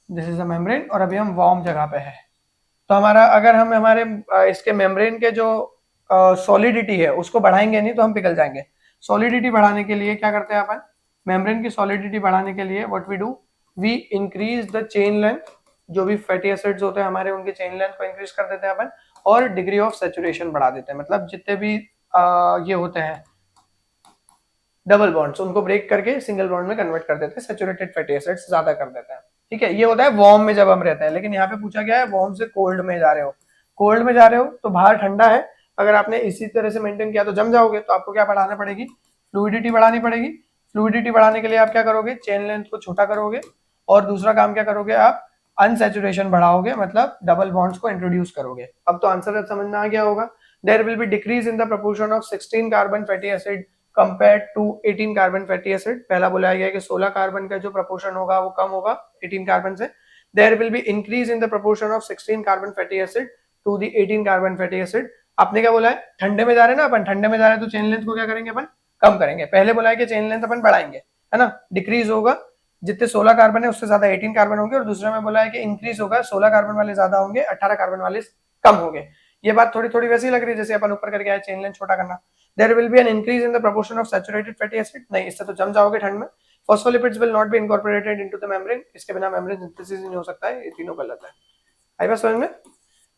दिस इज अ मेम्ब्रेन और अभी हम वार्म जगह पे है, तो हमारा अगर हम हमारे इसके मेम्ब्रेन के जो सॉलिडिटी है उसको बढ़ाएंगे नहीं तो हम पिघल जाएंगे। सॉलिडिटी बढ़ाने के लिए क्या करते हैं अपन, मेम्ब्रेन की सॉलिडिटी बढ़ाने के लिए what we do, we increase the chain length, जो भी फैटी एसिड्स होते हैं हमारे उनके चेन लेंथ को इंक्रीज कर देते हैं अपन, और डिग्री ऑफ सैचुरेशन बढ़ा देते हैं, मतलब जितने भी ये होते हैं डबल बॉन्ड्स उनको ब्रेक करके सिंगल बॉन्ड में कन्वर्ट कर देते हैं, सैचुरेटेड फैटी एसिड्स ज्यादा कर देते हैं, ठीक है। ये होता है वार्म में जब हम रहते हैं, लेकिन यहाँ पे पूछा गया है वार्म से कोल्ड में जा रहे हो, कोल्ड में जा रहे हो तो बाहर ठंडा है, अगर आपने इसी तरह से मेंटेन किया तो जम जाओगे, तो आपको क्या बढ़ाना पड़ेगी, फ्लूइडिटी बढ़ानी पड़ेगी। फ्लूइडिटी बढ़ाने के लिए आप क्या करोगे, चेन लेंथ को छोटा करोगे, और दूसरा काम क्या करोगे आप, अनसैचुरेशन बढ़ाओगे, मतलब डबल बॉन्ड्स को इंट्रोड्यूस करोगे। अब तो आंसर समझ में आ गया होगा, there will be decrease in the proportion of 16 carbon fatty acid compared to 18 carbon fatty acid. पहला बोला गया कि 16 कार्बन का जो प्रोपोर्शन होगा वो कम होगा 18 कार्बन से। There will be increase in the proportion of 16 carbon fatty acid to the 18 carbon fatty acid. आपने क्या बोला है, ठंडे में जा रहे हैं ना अपन, ठंडे में जा रहे हैं तो चेन लेंथ को क्या करेंगे अपन, कम करेंगे। पहले बोला है कि चेन लेंथ अपन बढ़ाएंगे, है ना, डिक्रीज होगा, जितने 16 कार्बन है उससे ज्यादा 18 कार्बन होंगे, और दूसरे में बोला है कि इंक्रीज होगा, 16 कार्बन वाले ज्यादा होंगे, 18 कार्बन वाले कम होंगे। ये बात थोड़ी थोड़ी वैसी लग रही है जैसे अपन ऊपर करके आए चेन लेंथ छोटा करना। There will be an increase in the proportion of saturated fatty acid, नहीं इससे तो जम जाओगे ठंड में। Phospholipids will not be incorporated into the membrane, इसके बिना membrane synthesis नहीं हो सकता है, ये तीनों गलत है। आई बात समझ में?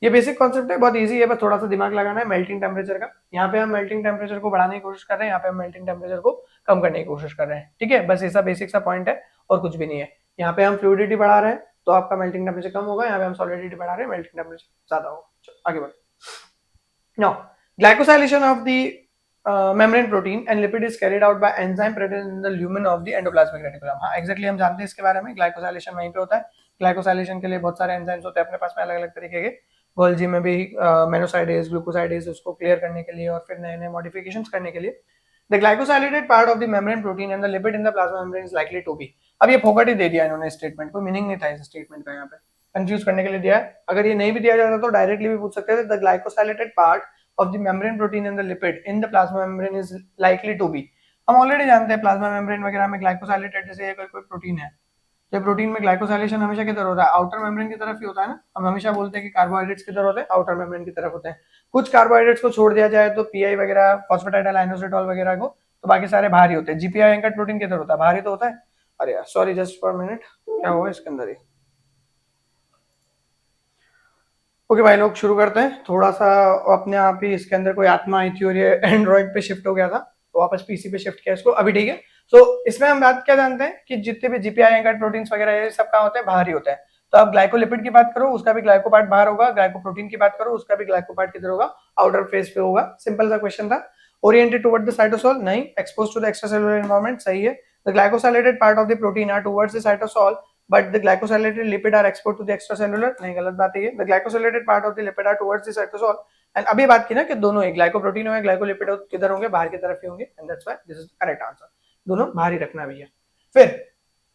ये बेसिक कॉन्सेप्ट है, बहुत इजी है, बस थोड़ा सा दिमाग लगाना है मेल्टिंग टेम्परेचर का। यहाँ पे हम मेल्टिंग टेम्परेचर को बढ़ाने की कोशिश कर रहे हैं, यहाँ पे हम मेल्टिंग टेम्परेचर को कम करने की कोशिश कर रहे हैं, ठीक है, बस ऐसा बेसिक सा पॉइंट है और कुछ भी नहीं है। यहाँ पे हम फ्लूइडिटी बढ़ा रहे हैं तो आपका मेल्टिंग टेम्परेचर कम होगा, यहाँ पे हम सॉलिडिटी बढ़ा रहे हैं, मेल्टिंग टेम्परेचर ज्यादा होगा। आगे बढ़ते Now, glycosylation of the membrane protein and lipid is carried out by enzyme present in the lumen of the endoplasmic reticulum। हाँ exactly हम जानते हैं इसके बारे में, glycosylation वहीं पे होता है। glycosylation के लिए बहुत सारे एंजाइम्स होते हैं अपने पास में अलग अलग तरीके के, गोल्जी में भी मेनोसाइडेज ग्लूकोसाइडेज उसको क्लियर करने के लिए और फिर नए नए मॉडिफिकेशंस करने के लिए। The glycosylated part of the membrane protein and the lipid in the plasma membrane is likely to be, अब ये फोकट ही दे दिया इन्होंने स्टेटमेंट, कोई मीनिंग नहीं था इस स्टेटमेंट का, यहाँ पे कंफ्यूज करने के लिए दिया है। अगर ये नहीं भी दिया जाता तो डायरेक्टली भी पूछ सकते थे, the glycosylated part of the membrane protein and the lipid in the plasma membrane is likely to be. हम ऑलरेडी जानते हैं प्लाज्मा मेम्ब्रेन वगैरह में ग्लाइकोसाइलेटेड जैसे कोई कोई प्रोटीन है, तो प्रोटीन में ग्लाइकोसाइलेशन हमेशा किधर होता है, आउटर मेम्ब्रेन की तरफ ही होता है ना। हम हमेशा बोलते हैं कि कार्बोहाइड्रेट्स किधर होते हैं, आउटर मेम्ब्रेन की तरफ होते हैं। कुछ कार्बोहाइड्रेट्स को छोड़ दिया जाए तो पीआई वगैरह, फॉस्फेटाइल आइनोसिटोल वगैरह को, तो बाकी सारे बाहर ही होते हैं। जीपीआई एंकर्ड प्रोटीन किधर होता है, बाहर ही तो होता है। अरे यार सॉरी, जस्ट फॉर मिनट, क्या हुआ इसके अंदर ही। ओके भाई लोग शुरू करते हैं। थोड़ा सा अपने आप ही इसके अंदर कोई आत्मा आई थी और ये एंड्रॉइड पे शिफ्ट हो गया था तो वापस पीसी पे शिफ्ट किया इसको, अभी ठीक है। सो इसमें हम बात क्या जानते हैं कि जितने भी जीपीआई एंकर्ड प्रोटीन्स वगैरह ये सब कहाँ होते हैं, बाहर ही होते हैं। तो आप ग्लाइकोलिपिड की बात करो उसका भी ग्लाइको पार्ट बाहर होगा, ग्लाइकोप्रोटीन की बात करो उसका भी ग्लाइको पार्ट किधर होगा, आउटर फेस पे होगा। सिंपल सा क्वेश्चन था। ओरिएंटेड टुवर्ड द साइटोसोल, नहीं. Expose to the extracellular environment, सही है. The glycosylated part of the protein are towards the cytosol but the glycosylated lipid are export to the extracellular, नहीं, गलत बात है ये. The glycosylated part of the lipid are towards the cytosol. And अभी बात की ना कि दोनों ही ग्लाइकोप्रोटीन हो, ग्लाइकोलिपिड किधर होंगे, बाहर की तरफ ही होंगे, and that's why this is the correct answer. दोनों बाहर ही रखना भी है. फिर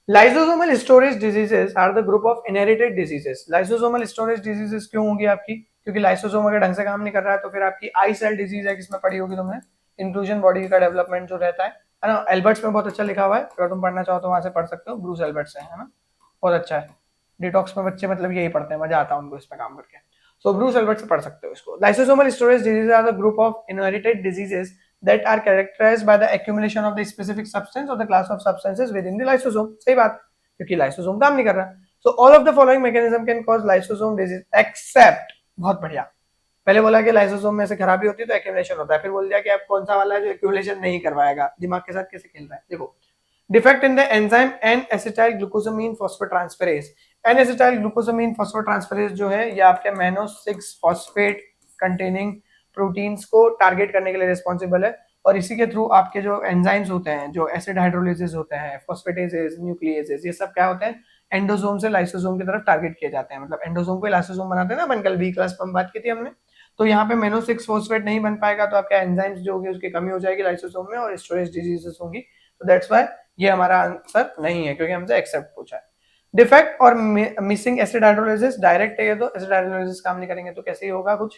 lysosomal storage diseases are the group of inherited diseases. Lysosomal storage diseases क्यों होंगी आपकी? क्योंकि लाइसोसोम अगर ढंग से काम नहीं कर रहा है तो फिर आपकी आई सेल डिजीज है, किसमें पढ़ी होगी तुमने, इंक्लूजन बॉडी का डेवलपमेंट जो रहता है ना. एल्बर्ट्स में बहुत अच्छा लिखा हुआ है, अगर तुम पढ़ना चाहो तो वहां से पढ़ सकते हो. ब्रूस एल्बर्ट्स है ना, बहुत अच्छा है. डिटॉक्स में बच्चे मतलब यही पढ़ते हैं, मजा आता है उनको इस पे काम करके. सो ब्रूस एल्बर्ट से पढ़ सकते हो इसको. Lysosomal storage diseases are the group of inherited diseases that are characterized by the accumulation of the specific substance or the class of substances within the lysosome. सही बात, क्योंकि लाइसोसोम काम नहीं कर रहा. So all of the following mechanism can cause lysosome disease except, बहुत बढ़िया, पहले बोला कि लाइसोसोम में से खराबी होती है तो एक्यूमुलेशन होता है, फिर बोल दिया कि आप कौन सा वाला है जो एक्यूमुलेशन नहीं करवाएगा. दिमाग के साथ कैसे खेल रहा है, देखो. Defect in the enzyme N acetyl glucosamine phosphotransferase. N acetyl glucosamine phosphotransferase जो है ये आपके मैनो 6 फॉस्फेट कंटेनिंग प्रोटीन्स को टारगेट करने के लिए रिस्पॉन्सिबल है. और इसी के थ्रू आपके जो एंजाइम्स होते हैं, जो एसिड हाइड्रोलिसिस होते हैं, फॉस्फेटेजेस, न्यूक्लियेजेस, ये सब क्या होते हैं, एंडोसोम से लाइसोसोम की तरफ टारगेट किए जाते हैं. मतलब एंडोसोम को लाइसोसोम बनाते हैं ना, अपन कल बी क्लास में बात की थी हमने. तो यहाँ पे मेनो 6 फॉस्फेट नहीं बन पाएगा तो आपके एंजाइम्स जो होगी उसकी कमी हो जाएगी लाइसोसोम में और स्टोरेज डिजीजेस होंगी. तो दैट्स व्हाई ये हमारा आंसर नहीं है, क्योंकि हमसे एक्सेप्ट पूछा है. डिफेक्ट और मिसिंग एसिड हाइड्रोलिसिस, डायरेक्ट है ये तो, एसिड हाइड्रोलिसिस काम नहीं करेंगे तो कैसे ही होगा कुछ.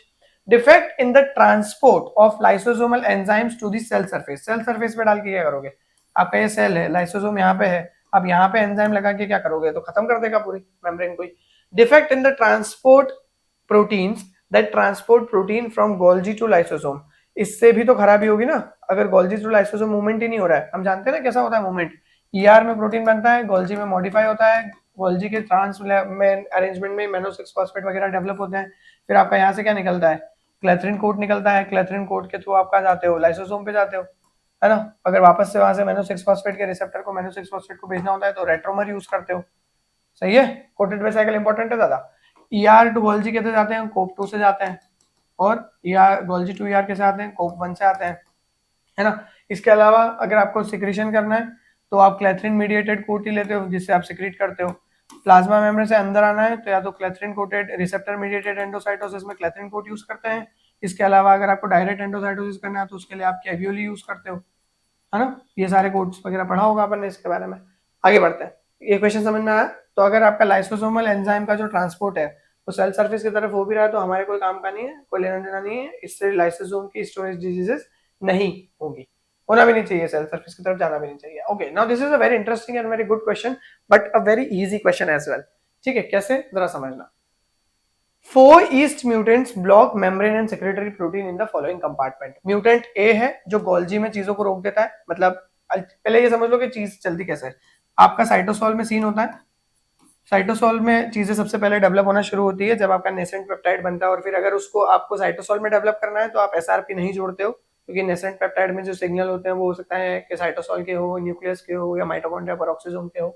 Defect in the transport of lysosomal enzymes to the cell surface. Cell surface पे डाल के क्या करोगे, आपका ये सेल है, लाइसोसोम यहाँ पे है, अब यहाँ पे एंजाइम लगा के क्या करोगे, तो खत्म कर देगा पूरी मेम्ब्रेन को ही. Defect in the transport proteins that transport protein from Golgi to lysosome. इससे भी तो खराबी होगी ना, अगर गोल्जी टू लाइसोसोम मूवमेंट ही नहीं हो रहा है. हम जानते हैं ना कैसा होता है मूवमेंट, ईआर में प्रोटीन बनता है, गोल्जी में मॉडिफाई होता है, गोल्जी के ट्रांस में अरेंजमेंट में मेनो 6 फॉस्फेट वगैरह डेवलप होते हैं. फिर आपका यहाँ से क्या निकलता है, क्लेथरिन कोट निकलता है, क्लेथरिन कोट के थ्रू आप कहाँ जाते हो, लाइसोसोम पे जाते हो, है ना. अगर वापस से वहां से मेनो 6 फॉस्फेट के रिसेप्टर को मेनो 6 फॉस्फेट को भेजना होता है तो रेट्रोमर यूज करते हो. सही है, कोटेड वेसिकल इंपॉर्टेंट है दादा. ईआर टू गोल्जी कैसे जाते हैं, कोप 2 से जाते हैं, और ईआर गोल्जी टू ईआर कैसे आते हैं, कोप 1 से आते हैं, है ना. इसके अलावा अगर आपको सिक्रीशन करना है तो आप क्लेथरिन मीडिएटेड कोट ही लेते हो जिससे आप सिक्रीट करते हो. प्लाज्मा मेम्ब्रेन से अंदर आना है तो या तो clathrin coated receptor mediated endocytosis में क्लेथरिन कोट यूज करते हैं. इसके अलावा अगर आपको डायरेक्ट एंडोसाइटोसिस करना है तो उसके लिए आप कैवियोली यूज करते हो, है ना. ये सारे कोड्स वगैरह पढ़ा होगा अपन ने इसके बारे में. आगे बढ़ते हैं, ये क्वेश्चन समझ में आया. तो अगर आपका लाइसोसोमल एंजाइम का जो ट्रांसपोर्ट है वो सेल सरफेस की तरफ हो भी रहा है तो हमारे कोई काम का नहीं है, कोई लेना देना नहीं है. इससे लाइसोसोम की स्टोरेज डिजीजेस नहीं होगी, होना भी नहीं चाहिए, सेल सरफेस की तरफ जाना भी नहीं चाहिए. Okay, now this is a very interesting and very good question but a very easy question as well. ठीक है, कैसे, जरा समझना. 4 yeast mutants block membrane and secretory protein in the following compartment. Mutant A है जो Golgi में चीजों को रोक देता है. मतलब पहले ये समझ लो कि चीज चलती कैसे है. आपका साइटोसोल में सीन होता है, साइटोसोल में चीजें सबसे पहले डेवलप होना शुरू होती है जब आपका नेसेंट पेप्टाइड बनता है. और फिर अगर उसको आपको साइटोसोल में डेवलप करना है तो आप एसआरपी नहीं जोड़ते हो, क्योंकि नेसेंट पेप्टाइड में जो सिग्नल होते हैं वो हो सकता है कि साइटोसोल के हो, न्यूक्लियस के हो, या माइटोकॉन्ड्रिया पेरोक्सिसोम के हो.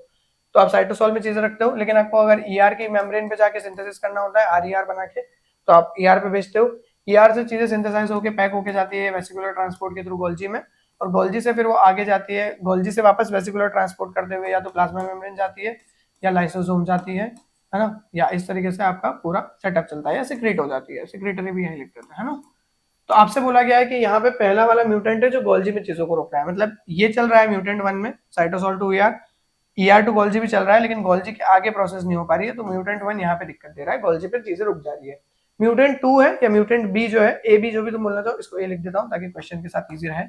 तो आप साइटोसोल में चीजें रखते हो. लेकिन आपको अगर ईआर की मेम्ब्रेन पे जाके सिंथेसिस करना होता है, आरईआर बना के, तो आप ईआर पे भेजते हो. ईआर से चीजें सिंथेसाइज होकर पैक होके जाती है वेसिकुलर ट्रांसपोर्ट के थ्रू गोल्जी में, और गोल्जी से फिर वो आगे जाती है, गोल्जी से वापस वेसिकुलर ट्रांसपोर्ट करते हुए या तो प्लाज्मा मेम्ब्रेन जाती है या लाइसोसोम जाती है ना. या इस तरीके से आपका पूरा सेटअप चलता है, या सिक्रीट हो जाती है, सिक्रेटरी भी यही लिख देते हैं, है ना. तो आपसे बोला गया है कि यहाँ पे पहला वाला म्यूटेंट है जो गोल्जी में चीजों को रोक रहा है. मतलब ये चल रहा है म्यूटेंट 1 में, cytosol to ER, ER to Golgi भी चल रहा है, लेकिन गोल्जी के आगे प्रोसेस नहीं हो पा रही है. तो म्यूटेंट 1 यहाँ पे दिक्कत दे रहा है, गोल्जी पे चीजें रुक जा रही है. म्यूटेंट 2 है या म्यूटेंट बी जो है, ए बी जो भी तुम बोलना चाहो, इसको ए लिख देता हूँ ताकि क्वेश्चन के साथ इजी रहे.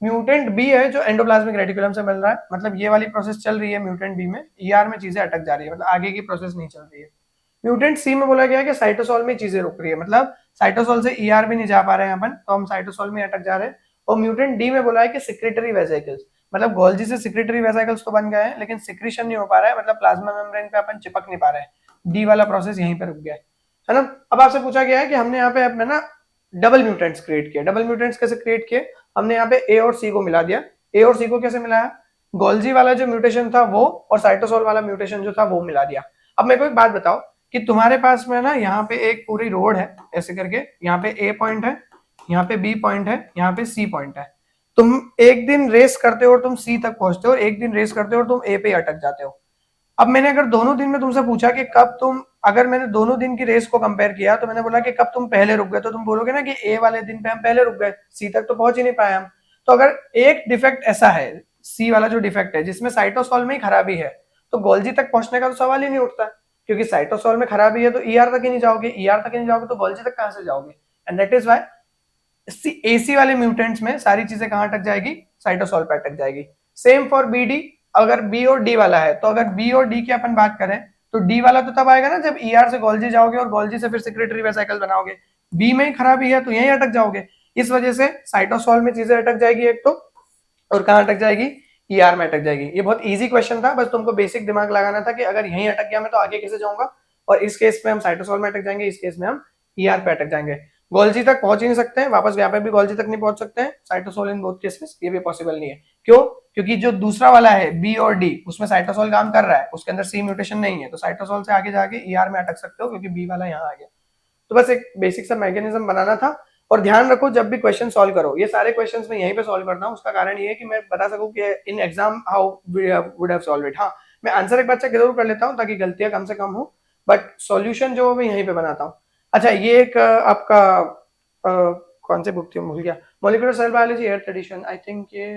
म्यूटेंट बी है जो एंडोप्लाज्मिक रेटिकुलम से मिल रहा है. मतलब ये वाली प्रोसेस चल रही है म्यूटेंट बी में, ईआर में चीजें अटक जा रही है, मतलब आगे की प्रोसेस नहीं चल रही है. म्यूटेंट सी में बोला गया है कि साइटोसोल में चीजें रुक रही है, मतलब साइटोसोल से ईआर भी नहीं जा पा रहे हैं अपन, तो हम साइटोसोल में अटक जा रहे हैं. और म्यूटेंट डी में बोला है कि सिक्रेटरी वेसिकल्स, मतलब गोल्जी से सिक्रेटरी वेसिकल्स तो बन गए हैं लेकिन सिक्रीशन नहीं हो पा रहा है, मतलब प्लाज्मा मेम्ब्रेन पे अपन चिपक नहीं पा रहे हैं. डी वाला प्रोसेस यहीं पे रुक गया है ना. अब आपसे पूछा गया है कि हमने यहाँ पे अपने ना डबल म्यूटेंट्स क्रिएट किए. डबल म्यूटेंट्स कैसे क्रिएट किए, हमने यहाँ पे ए और सी को मिला दिया. ए और सी को कैसे मिलाया, गोल्जी वाला जो म्यूटेशन था वो और साइटोसोल वाला म्यूटेशन जो था वो मिला दिया. अब मेरे को एक बात बताओ कि तुम्हारे पास में ना यहाँ पे एक पूरी रोड है ऐसे करके, यहाँ पे ए पॉइंट है, यहाँ पे बी पॉइंट है, यहाँ पे सी पॉइंट है। तुम एक दिन रेस करते हो और तुम सी तक पहुंचते हो, एक दिन रेस करते हो और तुम ए पे अटक जाते हो। अब मैंने अगर दोनों दिन में तुमसे पूछा कि कब तुम, अगर मैंने दोनों दिन की रेस को कंपेयर किया तो मैंने बोला कि कब तुम पहले रुक गए, तो तुम बोलोगे ना कि ए वाले दिन पे हम पहले रुक गए, सी तक तो पहुंच ही नहीं पाए हम। तो अगर एक डिफेक्ट ऐसा है, सी वाला जो डिफेक्ट है जिसमें साइटोसॉल में ही खराबी है, तो गोल्जी तक पहुंचने का तो सवाल ही नहीं उठता, क्योंकि साइटोसॉल में खराबी है तो ईआर तक ही नहीं जाओगे, ईआर तक ही नहीं जाओगे तो गोल्जी तक कहां से जाओगे। And that is why AC वाले म्यूटेंट्स में सारी चीजें कहां अटक जाएगी, साइटोसॉल पे अटक जाएगी। सेम फॉर बीडी, अगर बी और डी वाला है, तो अगर बी और डी की अपन बात करें तो डी वाला तो तब आएगा ना जब ईआर से गोल्जी जाओगे और गोल्जी से फिर सेक्रेटरी वेसिकल बनाओगे। बी में ही खराबी है तो यहीं अटक जाओगे। इस वजह से साइटोसॉल में चीजें अटक जाएगी एक तो, और कहां अटक जाएगी, ईआर में अटक जाएगी। ये बहुत इजी क्वेश्चन था, बस तुमको बेसिक दिमाग लगाना था कि अगर यहीं अटक गया मैं तो आगे कैसे जाऊंगा, और इस केस में हम साइटोसॉल में अटक जाएंगे, इस केस में हम ईआर पे अटक जाएंगे। गोल्जी तक पहुंच ही नहीं सकते हैं, वापस यहाँ पे भी गोल्जी तक नहीं पहुंच सकते हैं, साइटोसॉल इन बोथ केसेस ये भी पॉसिबल नहीं है। क्यों? क्योंकि जो दूसरा वाला है बी और डी, उसमें साइटोसॉल काम कर रहा है, उसके अंदर सी म्यूटेशन नहीं है, तो साइटोसॉल से आगे जाके ईआर में अटक सकते हो क्योंकि बी वाला यहाँ आ गया। तो बस एक बेसिक सा मैकेनिज्म बनाना था। और ध्यान रखो जब भी क्वेश्चन सॉल्व करो, ये सारे क्वेश्चंस मैं यहीं पे सॉल्व करता हूँ, उसका कारण ये है कि मैं बता सकूं कि in exam how would have solve it. हाँ, मैं आंसर एक बार चेक जरूर कर लेता हूँ ताकि गलतियां कम से कम हो, बट सॉल्यूशन जो मैं यहीं पे बनाता हूँ। अच्छा, ये एक आपका कौन सी बुक थी भूल गया, molecular cell biology eighth edition, I think ये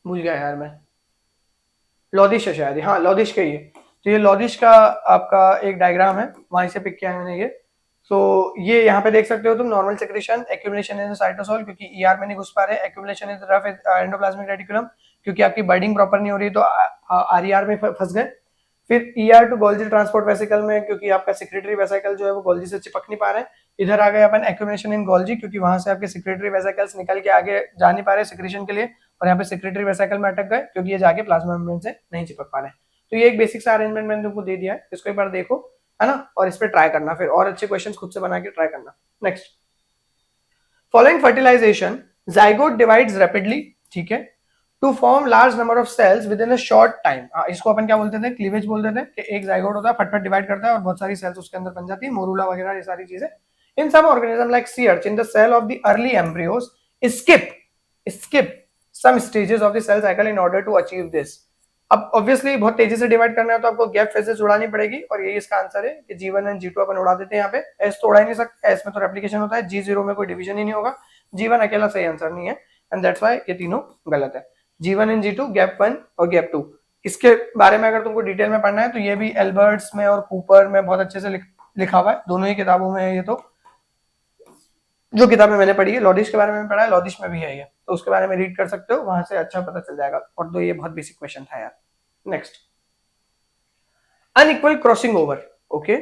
भूल गया यार मैं, लॉदिश है शायद, हाँ लॉदिश का ये। तो ये लॉदिश का आपका एक डायग्राम है, वहीं से पिक किया है मैंने ये। तो ये यहाँ पे देख सकते हो तुम, नॉर्मल सेक्रेशन, एक्यूमुलेशन इन साइटोसॉल क्योंकि ईआर में नहीं घुस पा रहे, एक्यूमुलेशन इन रफ एंडोप्लाज्मिक रेटिकुलम क्योंकि आपकी बर्डिंग प्रॉपर नहीं हो रही तो आरईआर में फंस गए। फिर ER to Golgi transport vesicle में क्योंकि आपका सेक्रेटरी वेसिकल जो है वो गोल्जी से चिपक नहीं पा रहे हैं। इधर आ गए अपन एक्यूमुलेशन इन गोल्जी क्योंकि वहां से आपके सेक्रेटरी वेसिकल्स निकल के आगे जा नहीं पा रहे सेक्रेशन के लिए, और यहाँ पे सेक्रेटरी वेसिकल में अटक गए क्योंकि ये जाके प्लाज्मा मेम्ब्रेन से नहीं चिपक पा रहे हैं। तो ये एक बेसिक सा अरेंजमेंट मैंने तुमको दे दिया है, इसको एक बार देखो, है ना, और इस पे ट्राई करना, फिर और अच्छे क्वेश्चंस खुद से बना के ट्राई करना। Next, following fertilization zygote divides rapidly, ठीक है, to form large number of cells within a short time. इसको अपन क्या बोलते थे, क्लीवेज बोलते थे कि एक जाइगोट होता है फटफट डिवाइड करता है और बहुत सारी सेल्स उसके अंदर बन जाती है, मोरूला वगैरह ये सारी चीजें। In some organism like sea urchin the cell of the early embryos skip some stages of the cell cycle in order to achieve this। अब ऑब्वियसली बहुत तेजी से डिवाइड करना है तो आपको गैप फेजेस उड़ानी पड़ेगी, और यही इसका आंसर है कि G1 एंड G2 अपन उड़ा देते हैं। यहाँ पे S तो उड़ा ही नहीं सकते, S में तो रेप्लिकेशन होता है, G0 में कोई डिवीजन ही नहीं होगा, G1 अकेला सही आंसर नहीं है, एंड दैट्स व्हाई ये तीनों गलत है। G1 एंड G2, गैप 1 और गैप 2। इसके बारे में अगर तुमको डिटेल में पढ़ना है तो ये भी एल्बर्ट्स में और कूपर में बहुत अच्छे से लिखा हुआ है, दोनों ही किताबों में है ये। तो जो किताबें मैंने पढ़ी है, लॉडिश के बारे में पढ़ा है, लॉडिश में भी है ये, तो उसके बारे में रीड कर सकते हो, वहां से अच्छा पता चल जाएगा। और तो ये बहुत बेसिक क्वेश्चन था यार। Next, unequal crossing over, okay,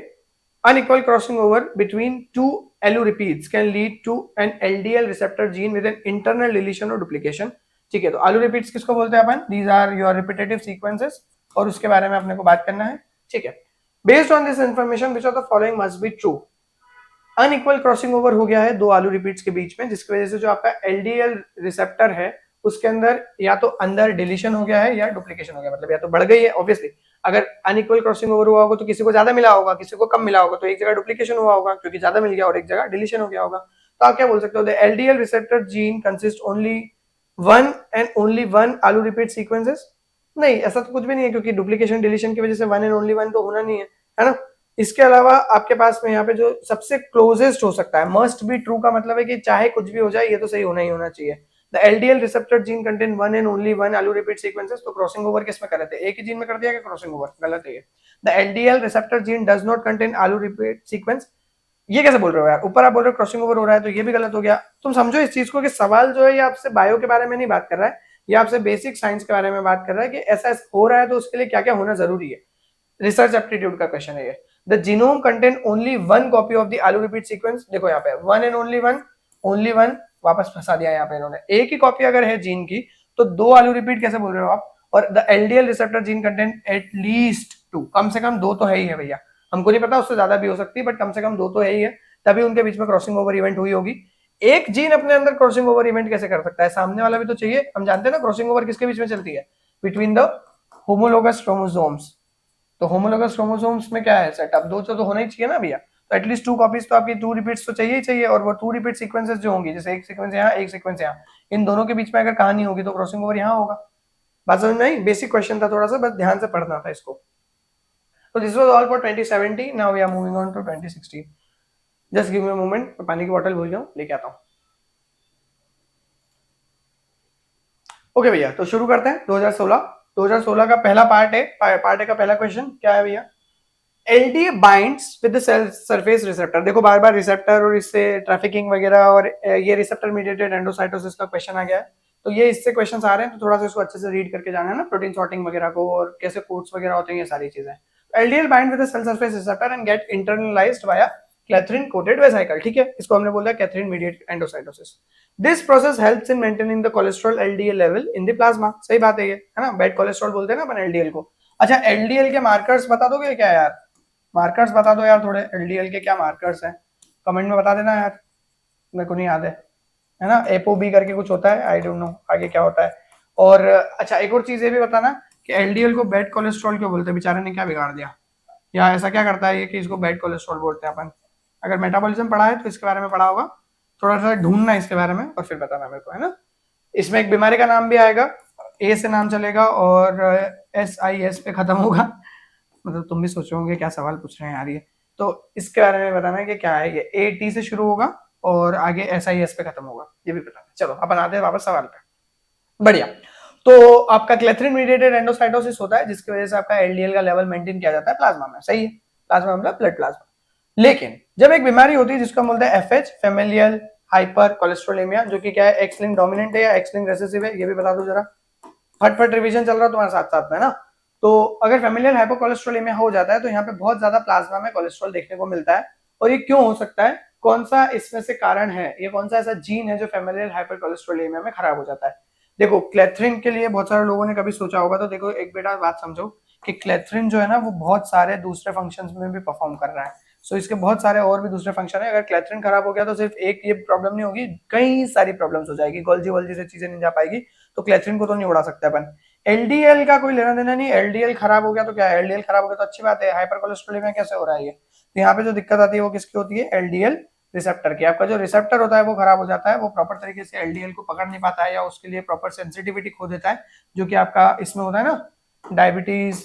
unequal crossing over between two allo repeats can lead to an LDL receptor gene with an internal deletion or duplication। ठीक है, तो allo repeats किसको बोलते हैं अपन, these are your repetitive sequences, और उसके बारे में अपने को बात करना है। ठीक है, based on this information which of the following must be true। Unequal crossing over हो गया है दो आलू रिपीट्स के बीच में, जिसकी वजह से जो आपका एलडीएल रिसेप्टर है उसके अंदर या तो अंदर डिलीशन हो गया है या डुप्लीकेशन हो गया, मतलब या तो बढ़ गई है ऑब्वियसली। अगर अनइक्वल क्रॉसिंग ओवर हुआ होगा तो किसी को ज्यादा मिला होगा, किसी को कम मिला होगा, तो एक जगह डुप्लीकेशन हुआ होगा क्योंकि ज्यादा मिल गया और एक जगह डिलीशन हो गया होगा। तो आप क्या बोल सकते हो, the LDL receptor gene consist only one and only one आलू रिपीट सीक्वेंसेस। नहीं, ऐसा तो कुछ भी नहीं है क्योंकि डुप्लीकेशन डिलीशन की वजह से वन एंड ओनली वन तो होना नहीं है ना। इसके अलावा आपके पास में यहाँ पे जो सबसे क्लोजेस्ट हो सकता है, मस्ट बी ट्रू का मतलब है कि चाहे कुछ भी हो जाए ये तो सही होना ही होना चाहिए। The LDL receptor gene contain one and only one आलू रिपीट सीक्वेंसेस। तो क्रॉसिंग ओवर किस में कर रहे थे, एक ही जीन में कर दिया कि क्रॉसिंग ओवर, गलत है ये। The LDL receptor gene does not contain आलू रिपीट सीक्वेंस। ये कैसे बोल रहे हो यार, ऊपर आप बोल रहे हो क्रॉसिंग ओवर हो रहा है तो ये भी गलत हो गया। तुम समझो इस चीज को कि सवाल जो है ये आपसे बायो के बारे में नहीं बात कर रहा है, ये आपसे बेसिक साइंस के बारे में बात कर रहा है कि ऐसा हो रहा है तो उसके लिए क्या क्या होना जरूरी है। रिसर्च एप्टीट्यूड का क्वेश्चन है ये। The genome contain only one copy of the आलू रिपीट सीक्वेंस। देखो यहाँ पे वन एंड ओनली वन वापस फंसा दिया यहाँ पे इन्होंने। एक ही कॉपी अगर है जीन की तो दो आलू रिपीट कैसे बोल रहे हो आप। और the LDL receptor gene contain at least two, कम से कम दो तो है ही है भैया, हमको नहीं पता उससे ज्यादा भी हो सकती है बट कम से कम दो तो है ही है, तभी उनके बीच में क्रॉसिंग ओवर इवेंट हुई होगी। एक जीन अपने अंदर क्रॉसिंग ओवर इवेंट कैसे कर सकता है, सामने वाला भी तो चाहिए। हम जानते हैं ना क्रॉसिंग ओवर किसके बीच में चलती है, बिटवीन द होमोलोगस क्रोमोसोम्स। तो होमोलोगस क्रोमोसोम्स में क्या है सेटअप, दो तो होना ही चाहिए ना भैया। तो एटलीस्ट 2 कॉपीज तो आपकी 2 रिपीट्स तो चाहिए ही चाहिए, और वो 2 रिपीट सीक्वेंसेस जो होंगी, जैसे एक सीक्वेंस यहाँ एक सीक्वेंस यहाँ, इन दोनों के बीच में अगर कहानी होगी तो क्रॉसिंग ओवर यहाँ होगा। बात समझ में आई? बेसिक क्वेश्चन था थोड़ा सा, बस ध्यान से पढ़ना था इसको। तो this was all for 2017, now we are moving on to 2016। Just give me a moment, पानी की बोतल भूल गया हूँ, लेके आता हूँ। ओके भैया, तो शुरू करते हैं 2016 का पहला पार्ट है। पार्ट ए का पहला क्वेश्चन क्या है भैया? LDA binds with the cell surface receptor. देखो बार बार रिसेप्टर और इससे ट्रैफिकिंग वगैरह, और ये रिसेप्टर मीडिएटेड एंडोसाइटोसिस का क्वेश्चन आ गया है, तो ये इससे क्वेश्चन आ रहे हैं, तो थोड़ा सा इसको अच्छे से रीड करके जाना है ना, प्रोटीन सॉर्टिंग वगैरह को, और कैसे कोड्स वगैरह होते हैं, ये सारी चीजें। LDL bind with the cell surface receptor and get internalized via clathrin coated vesicle. ठीक है, इसको हमने बोला clathrin mediated endocytosis. This process helps in maintaining the cholesterol LDL level in the plasma. सही बात है, ये है ना, बैड कोलेस्ट्रॉल बोलते हैं ना अपन LDL को। अच्छा, LDL के मार्कर्स बता दोगे क्या यार? मार्कर्स बता दो यार थोड़े, LDL के क्या मार्कर्स हैं, कमेंट में बता देना यार, मेरे को नहीं याद है ना। ApoB करके कुछ होता है, आई डोंट नो आगे क्या होता है। और अच्छा, एक और चीज ये भी बताना कि LDL को बैड कोलेस्ट्रॉल क्यों बोलते हैं, बेचारे ने क्या बिगाड़ दिया, या ऐसा क्या करता है ये कि इसको बैड कोलेस्ट्रॉल बोलते हैं अपन? अगर मेटाबॉलिज्म पढ़ा है तो इसके बारे में पढ़ा होगा, थोड़ा सा ढूंढना इसके बारे में और फिर बताना मेरे को, है ना। इसमें एक बीमारी का नाम भी आएगा, A से नाम चलेगा और SIS पे खत्म होगा। मतलब तुम भी सोचोगे क्या सवाल पूछ रहे हैं यार ये, तो इसके बारे में बताना है कि क्या है ये। AT से शुरू होगा और आगे SIS पे खत्म होगा, ये भी बताना। चलो अपन आते हैं वापस सवाल पे। बढ़िया। तो आपका क्लेथरिन मीडिएटेड एंडोसाइटोसिस होता है, जिसकी वजह से आपका LDL का लेवल मेंटेन किया जाता है प्लाज्मा में। सही है, प्लाज्मा मतलब ब्लड प्लाज्मा। लेकिन जब एक बीमारी होती है जिसको हम बोलते हैं FH, फेमिलियल हाइपर कोलेस्ट्रोलेमिया, जो कि क्या है, एक्स लिंक डोमिनेंट है या एक्स लिंक रेसेसिव है, ये भी बता दो जरा। फटफट रिवीजन चल रहा है तुम्हारे साथ साथ में ना। तो अगर फेमिलियल हाइपोकोलेस्ट्रोलेमिया हो जाता है तो यहाँ पे बहुत ज्यादा प्लाज्मा में कोलेस्ट्रॉल देखने को मिलता है। और ये क्यों हो सकता है, कौन सा इसमें से कारण है, ये कौन सा ऐसा जीन है जो फेमिलियल हाइपरकोलेस्ट्रोलेमिया में खराब हो जाता है? देखो क्लेथरिन के लिए बहुत सारे लोगों ने कभी सोचा होगा, तो देखो एक बेटा बात समझो कि क्लेथरिन जो है ना वो बहुत सारे दूसरे फंक्शंस में भी परफॉर्म कर रहा है। सो इसके बहुत सारे और भी दूसरे फंक्शन है। अगर क्लेथरिन खराब हो गया तो सिर्फ एक ये प्रॉब्लम नहीं होगी, कई सारी प्रॉब्लम्स हो जाएगी, गोल्जी वोल्जी से चीजें नहीं जा पाएगी। तो क्लेथरिन को तो नहीं उड़ा सकते अपन। LDL का कोई लेना देना नहीं, LDL खराब हो गया तो क्या है, LDL खराब हो गया तो अच्छी बात है, हाइपर कोलेस्ट्रोलेमिया कैसे हो रहा है ये। तो यहाँ पे जो दिक्कत आती है वो किसकी होती है, LDL रिसेप्टर की। आपका जो रिसेप्टर होता है वो खराब हो जाता है, वो प्रॉपर तरीके से LDL को पकड़ नहीं पाता है, या उसके लिए प्रॉपर सेंसिटिविटी खो देता है, जो कि आपका इसमें होता है ना, डायबिटीज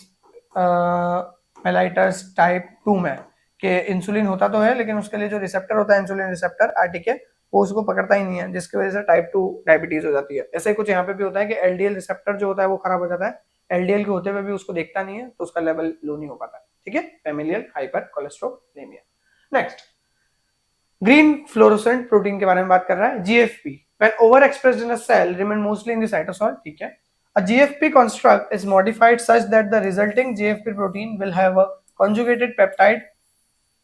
मेलाइटस टाइप 2 में, कि इंसुलिन होता तो है लेकिन उसके लिए जो रिसेप्टर होता है, इंसुलिन रिसेप्टर आरटीके, वो उसको पकड़ता ही नहीं है, जिसकी वजह से टाइप 2 डायबिटीज हो जाती है। ऐसे ही कुछ यहाँ पे भी होता है कि LDL रिसेप्टर जो होता है वो खराब हो जाता है, LDL के होते हुए भी उसको देखता नहीं है, तो उसका लेवल लो नहीं हो पाता है। ठीक है, familial hyper cholesterolaemia. Next, green fluorescent protein के बारे में बात कर रहा है, GFP। When overexpressed in a cell, remain mostly in the cytosol. ठीक है, a GFP construct is modified such that the resulting GFP protein will have a conjugated peptide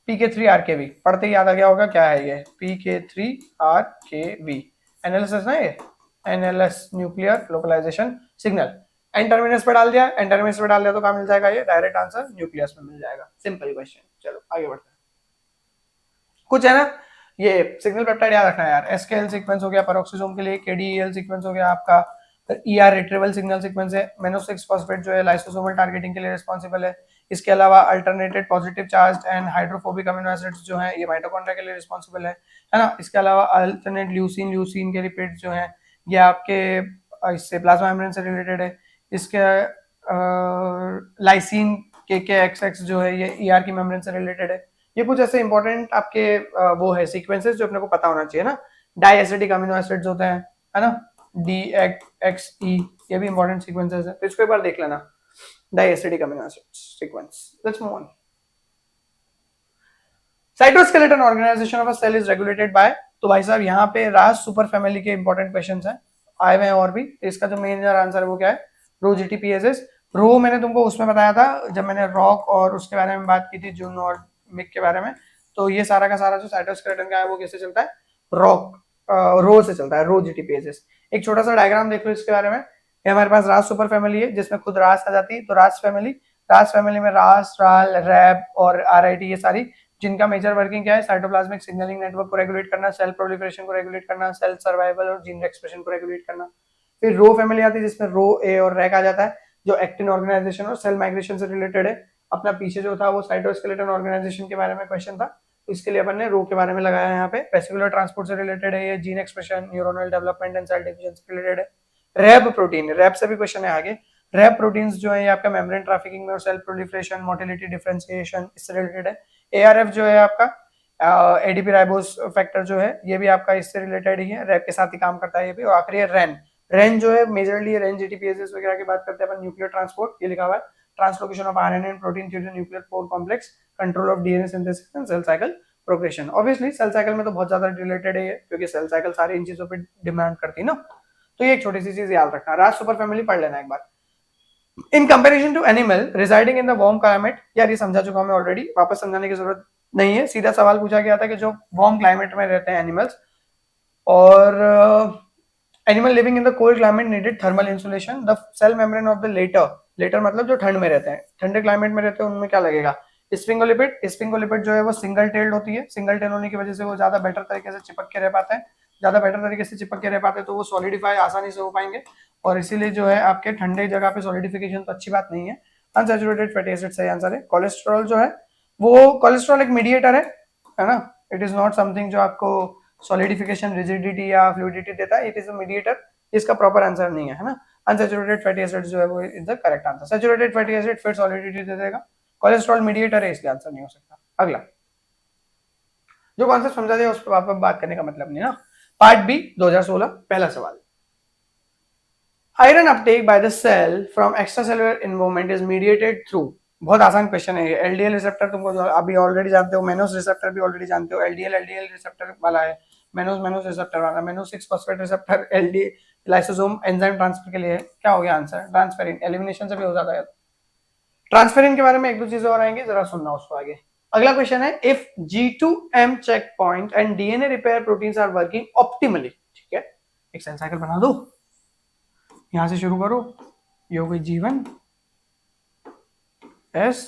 PK3RKV। पढ़ते ही याद आ गया होगा क्या है ये, PK3RKV एनालिसिस ना, ये NLS nuclear localization signal. N terminus पे डाल दिया, एन टर्मिनस पे डाल दिया तो कहाँ मिल जाएगा, ये डायरेक्ट आंसर न्यूक्लियस में मिल जाएगा। Simple question. चलो आगे बढ़ते हैं, कुछ है ना, ये सिग्नल पेप्टाइड याद रखना है यार। SKL सीक्वेंस हो गया पेरोक्सिसोम के लिए, KDEL सीक्वेंस हो गया आपका, ER रिट्रीवल सिग्नल सीक्वेंस है, मेनो 6 फॉस्फेट जो है लाइसोसोमल टारगेटिंग के लिए रिस्पॉन्सिबल है। इसके अलावा alternated positive charge and hydrophobic amino acids जो है ये माइटोकॉन्ड्रिया के लिए रिस्पॉन्सिबल है ना। इसके अलावा अल्टरनेट ल्यूसीन के रिपीट जो है ये आपके इससे प्लाज्मा मेम्ब्रेन से रिलेटेड है। इसके लाइसिन KKXX जो है ये ER की मेम्ब्रेन से रिलेटेड है। ये कुछ ऐसे इंपॉर्टेंट आपके वो है सीक्वेंसेस जो अपने को पता होना चाहिए ना। डाई एसिडिक अमीनो एसिड्स होते हैं, है ना, DXE, ये भी इंपॉर्टेंट सीक्वेंसेस है, तो इसको एक बार देख लेना, diacidic amino acids sequence. Let's move on. Cytoskeleton organization of a cell is regulated by, तो भाई साहब यहाँ पे रास सुपर फैमिली के इंपॉर्टेंट क्वेश्चंस हैं आए हुए हैं, और भी इसका जो मेन आंसर है वो क्या है, रो GTPases। रो मैंने तुमको उसमें बताया था जब मैंने रॉक और उसके बारे में बात की थी, जून और मिक के बारे में। तो ये सारा का सारा जो साइटोस्केलेटन का है वो कैसे चलता है, रॉक रो से चलता है, रो GTPases। एक छोटा सा डायग्राम देख लो इसके बारे में। ये हमारे पास रास सुपर फैमिली है जिसमें खुद रास आ जाती है, तो रास फैमिली में रास, राल, रैब और RIT, ये सारी जिनका मेजर वर्किंग क्या है, साइटोप्लाज्मिक सिग्नलिंग नेटवर्क को रेगुलेट करना, सेल प्रोलिफरेशन को रेगुलेट करना, सेल सर्वाइवल और जीन एक्सप्रेशन को रेगुलेट करना। फिर रो फैमिली आती है जिसमें रो ए और रैक आ जाता है, जो एक्टिन ऑर्गेनाइजेशन और सेल माइग्रेशन से रिलेटेड है। अपना पीछे जो था वो साइटोस्केलेटन ऑर्गेनाइजेशन के बारे में क्वेश्चन था, तो इसके लिए अपन ने रो के बारे में लगाया है यहाँ पे। वेसिकुलर ट्रांसपोर्ट से रिलेटेड है ये, gene expression, neuronal development and cell division से रिलेटेड है। रैब प्रोटीन, रैब से भी क्वेश्चन है आगे। रैब प्रोटीन्स जो है ये आपका मेम्ब्रेन ट्रैफिकिंग में और सेल प्रोलिफरेशन, मोटिलिटी, डिफरेंशिएशन इससे रिलेटेड है। एआरएफ जो है आपका एडीपी राइबोस फैक्टर जो है ये भी आपका इससे रिलेटेड ही है, रैब के साथ ही काम करता है ये भी। और आखिरी है रैन। रैन जो है मेजरली रैन जीटीपीएसएस वगैरह की बात करते हैं अपन, न्यूक्लियर ट्रांसपोर्ट, ये लिखा हुआ है, translocation of RNA and protein through the nuclear pore complex, control of DNA synthesis and cell cycle progression. Obviously cell cycle में तो बहुत ज्यादा रिलेटेड है ये, क्योंकि सेल साइकिल सारी इन चीजों पर डिमांड करती है ना। तो ये एक छोटी सी चीज याद रखना। राज सुपर फैमिली पढ़ लेना एक बार। In comparison to animal residing in the warm climate, यार ये समझा चुका हूं मैं ऑलरेडी, वापस समझाने की जरूरत नहीं है। सीधा सवाल पूछा गया था कि जो वार्म क्लाइमेट में रहते हैं एनिमल्स, और animal living in the cold climate needed thermal insulation, the cell membrane of the latter, latter मतलब जो ठंड में रहते हैं, ठंडे क्लाइमेट में रहते हैं उनमें क्या लगेगा, स्पिंगोलिपिड। स्पिंगोलिपिड जो है वो सिंगल टेल्ड होती है, सिंगल टेल होने की वजह से वो ज्यादा बेटर तरीके से चिपक के रह पाते हैं, ज्यादा बेटर तरीके से चिपक के रह पाते हैं, तो वो सॉलिडिफाई आसानी से हो पाएंगे, और इसीलिए जो है आपके ठंडे जगह पे सॉलिडिफिकेशन तो अच्छी बात नहीं है। अनसैचुरेटेड फैटी एसिड सही आंसर है। कोलेस्ट्रॉल जो है वो, कोलेस्ट्रॉल एक मीडिएटर है ना, इट इज नॉट समथिंग जो आपको सॉलिडिफिकेशन, रिजिडिटी या फ्लूइडिटी देता है, इट इज अ मीडिएटर, इसका प्रॉपर आंसर नहीं है ना। अनसैचुरेटेड फैटी एसिड जो है वो is the correct answer. Saturated fatty acid फिर सॉलिडिटी दे देगा, कोलेस्ट्रॉल मीडिएटर है इसलिए आंसर नहीं हो सकता। अगला जो कॉन्सेप्ट समझा दिया उस पर बात करने का मतलब नहीं ना। पार्ट बी 2016 पहला सवाल, iron uptake by the cell from extracellular environment is mediated through, बहुत आसान क्वेश्चन है ये। एलडीएल रिसेप्टर तुमको अभी ऑलरेडी जानते हो, मेनोस रिसेप्टर भी ऑलरेडी जानते हो, एलडीएल एलडीएल रिसेप्टर वाला है, मेनोस मेनोस रिसेप्टर वाला, mannose 6 phosphate receptor LD lysosome enzyme transfer के लिए। क्या हो गया आंसर, ट्रांसफेरिन, एलिमिनेशन से भी हो जाता है। ट्रांसफेरिन के बारे में एक दो चीजें और आएंगी, जरा सुनना उसको आगे। अगला क्वेश्चन है, if G2M checkpoint and DNA repair proteins are working optimally, ठीक है, एक सेल साइकिल बना दो, यहां से शुरू करो, ये हो गई G1 S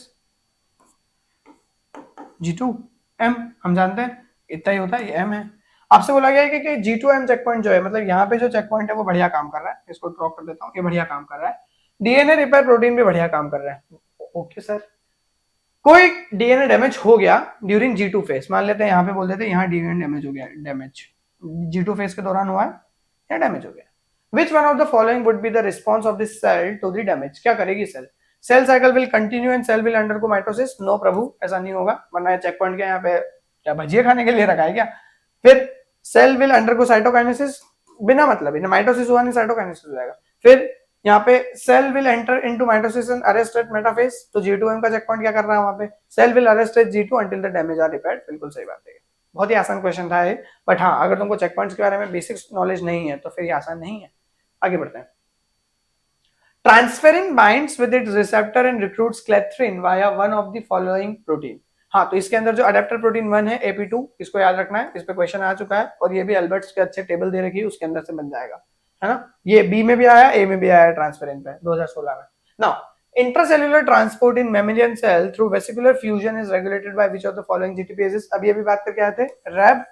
G2M, हम जानते हैं इतना ही होता है, ये M है। आपसे बोला गया है कि G2M चेक पॉइंट जो है, मतलब यहाँ पे जो चेक पॉइंट है वो बढ़िया काम कर रहा है, इसको ड्रॉप कर देता हूँ, ये बढ़िया काम कर रहा है। डीएनए रिपेयर प्रोटीन भी बढ़िया काम कर रहा है। ओके सर, कोई डीएनए डैमेज हो गया ड्यूरिंग G2 फेज, मान लेते हैं यहाँ पे बोल देते हैं यहाँ डीएनए डैमेज हो गया, डैमेज G2 फेज के दौरान हुआ है या डैमेज हो गया। Which one of the following would be the response of the cell to the damage? क्या करेगी cell? Cell cycle will continue and cell will undergo mitosis. No प्रभु, ऐसा नहीं होगा, वरना चेक पॉइंट के यहाँ पे क्या भजिए खाने के लिए रखा है क्या। फिर सेल विल अंडरगो साइटोकाइनेसिस, बिना मतलब माइटोसिस हुआ नहीं साइटोकाइनेसिस हो जाएगा। फिर यहाँ पे cell will enter into mitosis and arrest at metaphase, तो G2M का चेक पॉइंट क्या कर रहा है वहां पे, cell will arrest at G2 until the damage are repaired. बिल्कुल सही बात है, बहुत ही आसान क्वेश्चन था ये, बट हाँ अगर तुमको चेक पॉइंट्स के बारे में बेसिक नॉलेज नहीं है तो फिर ये आसान नहीं है। आगे बढ़ते हैं। Transferrin binds with its receptor and recruits clathrin via one of the following protein. हाँ, तो इसके अंदर जो अडेप्टर प्रोटीन 1 है AP2, इसको याद रखना है, इस पे क्वेश्चन आ चुका है, और ये भी अल्बर्ट्स के अच्छे टेबल दे रखी है, उसके अंदर से बन जाएगा, है ना। ये बी में भी आया, ए में भी आया ट्रांसफेरिन पे 2016 में। Now intracellular transport in mammalian cell through vesicular fusion is regulated by which of the following GTPases. अभी अभी बात करके आए थे, रैब,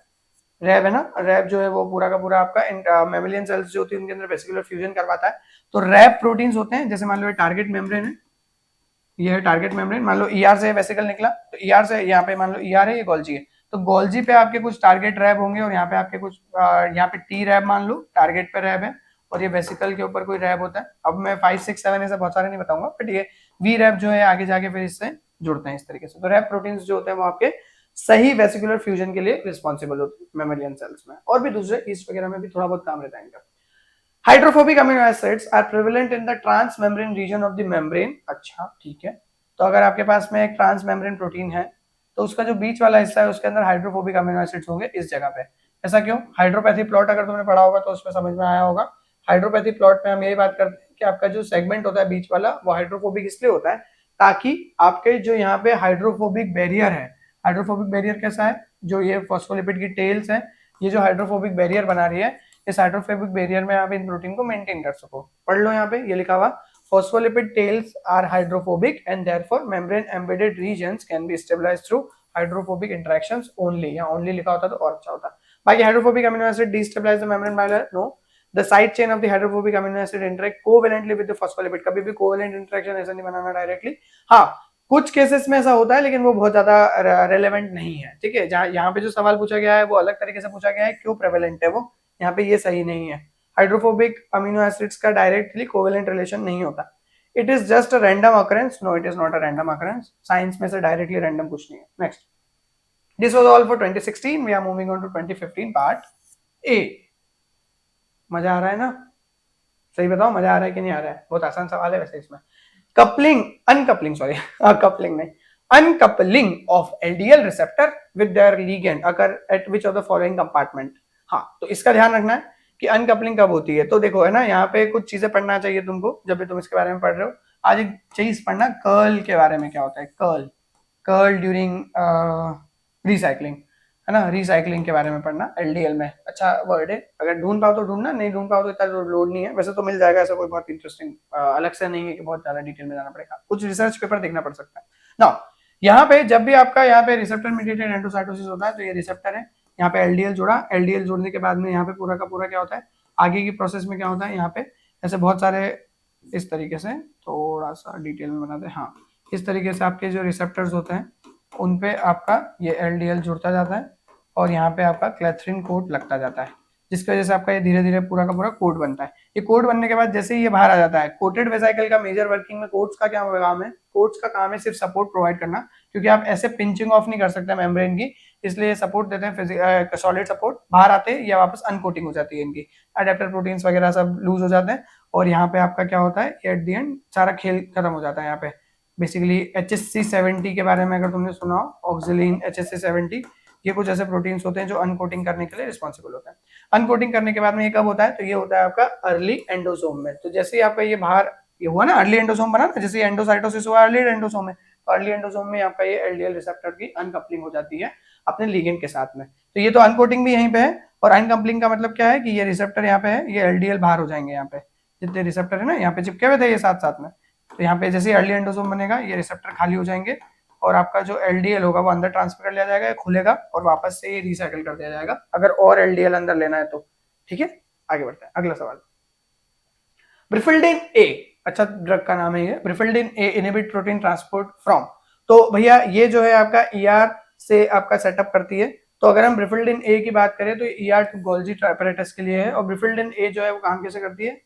रैब है ना, रैब जो है वो पूरा का पूरा आपका मैमेलियन सेल्स जो होती है उनके अंदर वेसिकुलर फ्यूजन करवाता है। तो रैब प्रोटीन्स होते हैं, जैसे मान लो ये टारगेट मेम्ब्रेन है, ये है टारगेट मेम्ब्रेन, मान लो ER से वेसिकल निकला, तो ER से यहाँ पे मान लो ER है, ये गोल्जी है, तो गोल्जी पे आपके कुछ टारगेट रैब होंगे, और यहाँ पे आपके कुछ यहाँ पे T रैब मान लो, टारगेट पे रैब है, और ये वेसिकल के ऊपर कोई रैब होता है। अब मैं 5 6 7 ऐसे बहुत सारे नहीं बताऊंगा, बट ये V रैब जो है आगे जाके फिर इससे जुड़ते हैं इस तरीके से। तो रैब प्रोटीन्स जो होते हैं वो आपके सही वेसिकुलर फ्यूजन के लिए रिस्पॉन्सिबल होते हैं मैमेलियन सेल्स में, और भी दूसरे ईस्ट वगैरह में भी थोड़ा बहुत काम रहता है इनका। Hydrophobic amino acids are prevalent in the transmembrane region of the membrane. अच्छा ठीक है, तो अगर आपके पास में एक ट्रांस मेम्ब्रेन प्रोटीन है तो उसका जो बीच वाला हिस्सा है उसके अंदर हाइड्रोफोबिक अमीनो एसिड्स होंगे इस जगह पे। ऐसा क्यों? हाइड्रोपैथी प्लॉट अगर तुमने पढ़ा होगा तो उसमें समझ में आया होगा। हाइड्रोपैथी प्लॉट में हम यही बात करते हैं कि आपका जो सेगमेंट होता है बीच वाला वो हाइड्रोफोबिक इसलिए होता है ताकि आपके जो यहाँ पे हाइड्रोफोबिक बैरियर है, हाइड्रोफोबिक बैरियर कैसा है, जो ये फॉस्फोलिपिड की टेल्स है, ये जो हाइड्रोफोबिक बैरियर बना रही है, इस हाइड्रोफोबिक बैरियर में आप इन प्रोटीन को मेंटेन कर सको। पढ़ लो यहाँ पे ये लिखा हुआ, phospholipid tails are hydrophobic and therefore membrane embedded regions can be stabilized through hydrophobic interactions only। यहाँ only लिखा होता तो और अच्छा होता। बाकी hydrophobic amino acid destabilize the membrane bilayer, no, the side chain of the hydrophobic amino acid interact covalently with the phospholipid। कभी भी covalent interaction ऐसा नहीं बनाना डायरेक्टली। हाँ, कुछ केसेस में ऐसा होता है लेकिन वो बहुत ज्यादा रेलेवेंट नहीं है, ठीक है। जहाँ यहाँ पे जो सवाल पूछा गया है वो अलग तरीके से पूछा गया है, क्यों प्रेवेलेंट है वो, यहाँ पे ये सही नहीं है। हाइड्रोफोबिक अमीनो एसिड्स का डायरेक्टली कोवेलेंट रिलेशन नहीं होता। It is just a random occurrence, no it is not a random occurrence, science में से डायरेक्टली रैंडम कुछ नहीं है। Next, this was all for 2016, we are moving on to 2015 part A. मजा आ रहा है ना? सही बताओ, मजा आ रहा है कि नहीं आ रहा है? बहुत आसान सवाल है वैसे इसमें। कपलिंग, अनकपलिंग, सॉरी कपलिंग नहीं, uncoupling of LDL receptor with their ligand occur at which of the following compartment. हाँ, तो इसका ध्यान रखना है कि अनकपलिंग कब होती है। तो देखो है ना, यहाँ पे कुछ चीजें पढ़ना चाहिए तुमको जब भी तुम इसके बारे में पढ़ रहे हो। आज एक चीज पढ़ना कर्ल के बारे में, क्या होता है कर्ल, कर्ल ड्यूरिंग रिसाइकलिंग, है ना, रिसाइकलिंग के बारे में पढ़ना एलडीएल में। अच्छा वर्ड है, अगर ढूंढ पाओ तो ढूंढना, नहीं ढूंढ पाओ तो इतना लोड नहीं है, वैसे तो मिल जाएगा। ऐसा कोई बहुत इंटरेस्टिंग अलग से नहीं है कि बहुत ज्यादा डिटेल में जाना पड़ेगा, कुछ रिसर्च पेपर देखना पड़ सकता है ना। यहाँ पे जब भी आपका यहाँ पे रिसेप्टर मीडिएटेड एंडोसाइटोसिस होता है तो ये रिसेप्टर है, यहाँ पे एलडीएल जोड़ा, एलडीएल जोड़ने के बाद में यहाँ पे पूरा का पूरा क्या होता है, आगे की प्रोसेस में क्या होता है, यहाँ पे ऐसे बहुत सारे इस तरीके से थोड़ा सा डिटेल में बनाते हैं। हाँ, इस तरीके से आपके जो रिसेप्टर्स होते हैं उन पे आपका ये एलडीएल जुड़ता जाता है और यहाँ पे आपका क्लेथरिन कोट लगता जाता है, जिसकी वजह से आपका ये धीरे धीरे पूरा का पूरा कोट बनता है। ये कोट बनने के बाद जैसे ही ये बाहर आ जाता है, कोटेड वेसिकल का मेजर वर्किंग में कोट्स का क्या काम है, कोट्स का काम है सिर्फ सपोर्ट प्रोवाइड करना, क्योंकि आप ऐसे पिंचिंग ऑफ नहीं कर सकते मेम्ब्रेन की, इसलिए सपोर्ट देते हैं, सॉलिड सपोर्ट। बाहर आते हैं या वापस अनकोटिंग हो जाती है इनकी, अडेप्टर प्रोटीन्स वगैरह सब लूज हो जाते हैं और यहाँ पे आपका क्या होता है, एट दी एंड सारा खेल खत्म हो जाता है। यहाँ पे बेसिकली HSC70 के बारे में अगर तुमने सुना हो, ऑक्सिलिन HSC70, ये कुछ ऐसे प्रोटीन्स होते हैं जो अनकोटिंग करने के लिए रिस्पॉन्सिबल होते हैं। अनकोटिंग करने के बाद में ये कब होता है, तो ये होता है आपका अर्ली एंडोसोम में। तो जैसे ही आपका ये बाहर ये हुआ ना, अर्ली एंडोसोम बना ना, जैसे एंडोसाइटोसिस हुआ अर्ली एंडोसोम में, तो अर्ली एंडोसोम में आपका ये एलडीएल रिसेप्टर की अनकपलिंग हो जाती है अपने लिगेंड के साथ में। तो ये तो अनकोटिंग भी यहीं पे है, और अनकपलिंग का मतलब क्या है कि ये रिसेप्टर यहाँ पे है, ये एलडीएल बाहर हो जाएंगे। यहाँ पे जितने रिसेप्टर है ना यहाँ पे चिपके हुए थे ये साथ साथ में, तो यहाँ पे जैसे अर्ली एंडोसोम बनेगा ये रिसेप्टर खाली हो जाएंगे और आपका जो एलडीएल होगा वो अंदर ट्रांसफर कर लिया जाएगा, खुलेगा और वापस से ये रिसाइकिल कर दिया जाएगा, अगर और एलडीएल अंदर लेना है तो। ठीक है, आगे बढ़ते हैं, अगला सवाल। ब्रिफिल्डिन ए, अच्छा ड्रग का नाम है ये, ब्रिफिल्डिन ए इनहिबिट प्रोटीन ट्रांसपोर्ट फ्रॉम। तो भैया ये जो है आपका ईआर से आपका सेटअप करती है। तो अगर हम ब्रिफिल्डिन ए की बात करें तो ईआर टू गोल्जी apparatus के लिए है, और ब्रिफिल्डिन ए जो है वो काम कैसे करती है,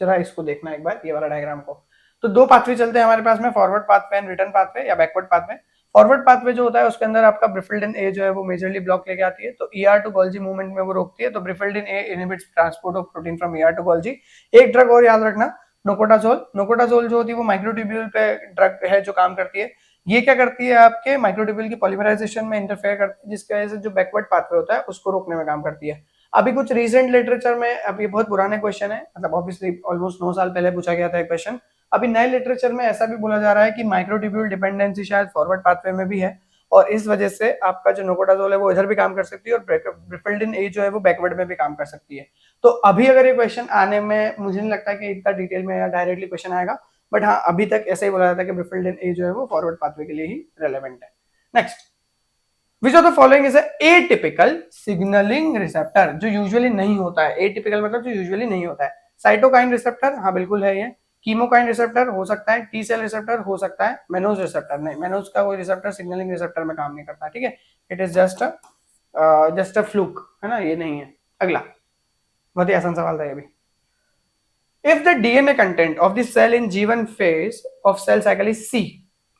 जरा इसको देखना एक बार, ये वाला डायग्राम को। तो दो पाथवे चलते हैं हमारे पास में, forward pathway and return pathway या बैकवर्ड पाथवे। फॉरवर्ड पाथवे जो होता है उसके अंदर आपका ब्रिफिल्डिन ए जो है वो मेजरली ब्लॉक लेके आती है, तो ईआर टू गोल्जी मूवमेंट में वो रोकती है। तो brefeldin A inhibits transport of protein from ER to Golgi. एक ड्रग और याद रखना, नोकोटाजोल। नोकोटाजोल जो होती है वो माइक्रोट्यूब्यूल पे ड्रग है जो काम करती है। ये क्या करती है, आपके माइक्रोट्यूब्यूल की पॉलीमराइजेशन में इंटरफेयर करती है, जिसकी वजह से जो बैकवर्ड पाथवे होता है उसको रोकने में काम करती है। अभी कुछ रीसेंट लिटरेचर में, अब ये बहुत पुराने क्वेश्चन है, मतलब ऑब्वियसली ऑलमोस्ट 9 साल पहले पूछा गया था एक क्वेश्चन। अभी नए लिटरेचर में ऐसा भी बोला जा रहा है कि माइक्रोट्यूब्यूल डिपेंडेंसी शायद फॉरवर्ड पाथवे में भी है, और इस वजह से आपका जो नोकोटाजोल है वो इधर भी काम कर सकती है और ब्रिफिल्डिन ए जो है वो बैकवर्ड में भी काम कर सकती है। तो अभी अगर ये क्वेश्चन आने में मुझे नहीं लगता कि इतना डिटेल में या डायरेक्टली क्वेश्चन आएगा, बट हाँ अभी तक ऐसे ही बोला जाता है कि ब्रिफिल्डिन ए जो है वो फॉरवर्ड पाथवे के लिए ही रेलेवेंट है। Next, which of the following is atypical signalling receptor, जो यूजुअली नहीं होता है। एटिपिकल मतलब जो यूजुअली नहीं होता है। साइटोकाइन रिसेप्टर, हाँ बिल्कुल है ये। कीमोकाइन रिसेप्टर हो सकता है, टी सेल रिसेप्टर हो सकता है, मेनोज रिसेप्टर नहीं, मेनोज का कोई रिसेप्टर सिग्नलिंग रिसेप्टर में काम नहीं करता। ठीक है, it is just a fluke, है ना, ये नहीं है। अगला बहुत ही आसान सवाल था ये भी। If the DNA content of the cell in G1 phase of cell cycle is C,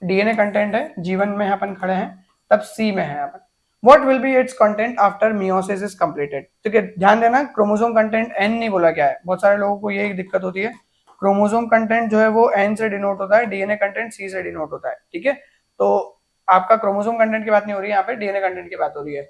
DNA content है G1 में अपन खड़े हैं तब C में है अपन, what will be its content after meiosis is completed। ठीक है, ध्यान देना, क्रोमोसोम कंटेंट N नहीं बोला गया है, बहुत सारे लोगों को यही दिक्कत होती है। क्रोमोसोम कंटेंट जो है वो N से डिनोट होता है, डीएनए कंटेंट C से डिनोट होता है। ठीक है, तो आपका क्रोमोसोम कंटेंट की बात नहीं हो रही है यहाँ पे, डीएनए कंटेंट की बात हो रही है।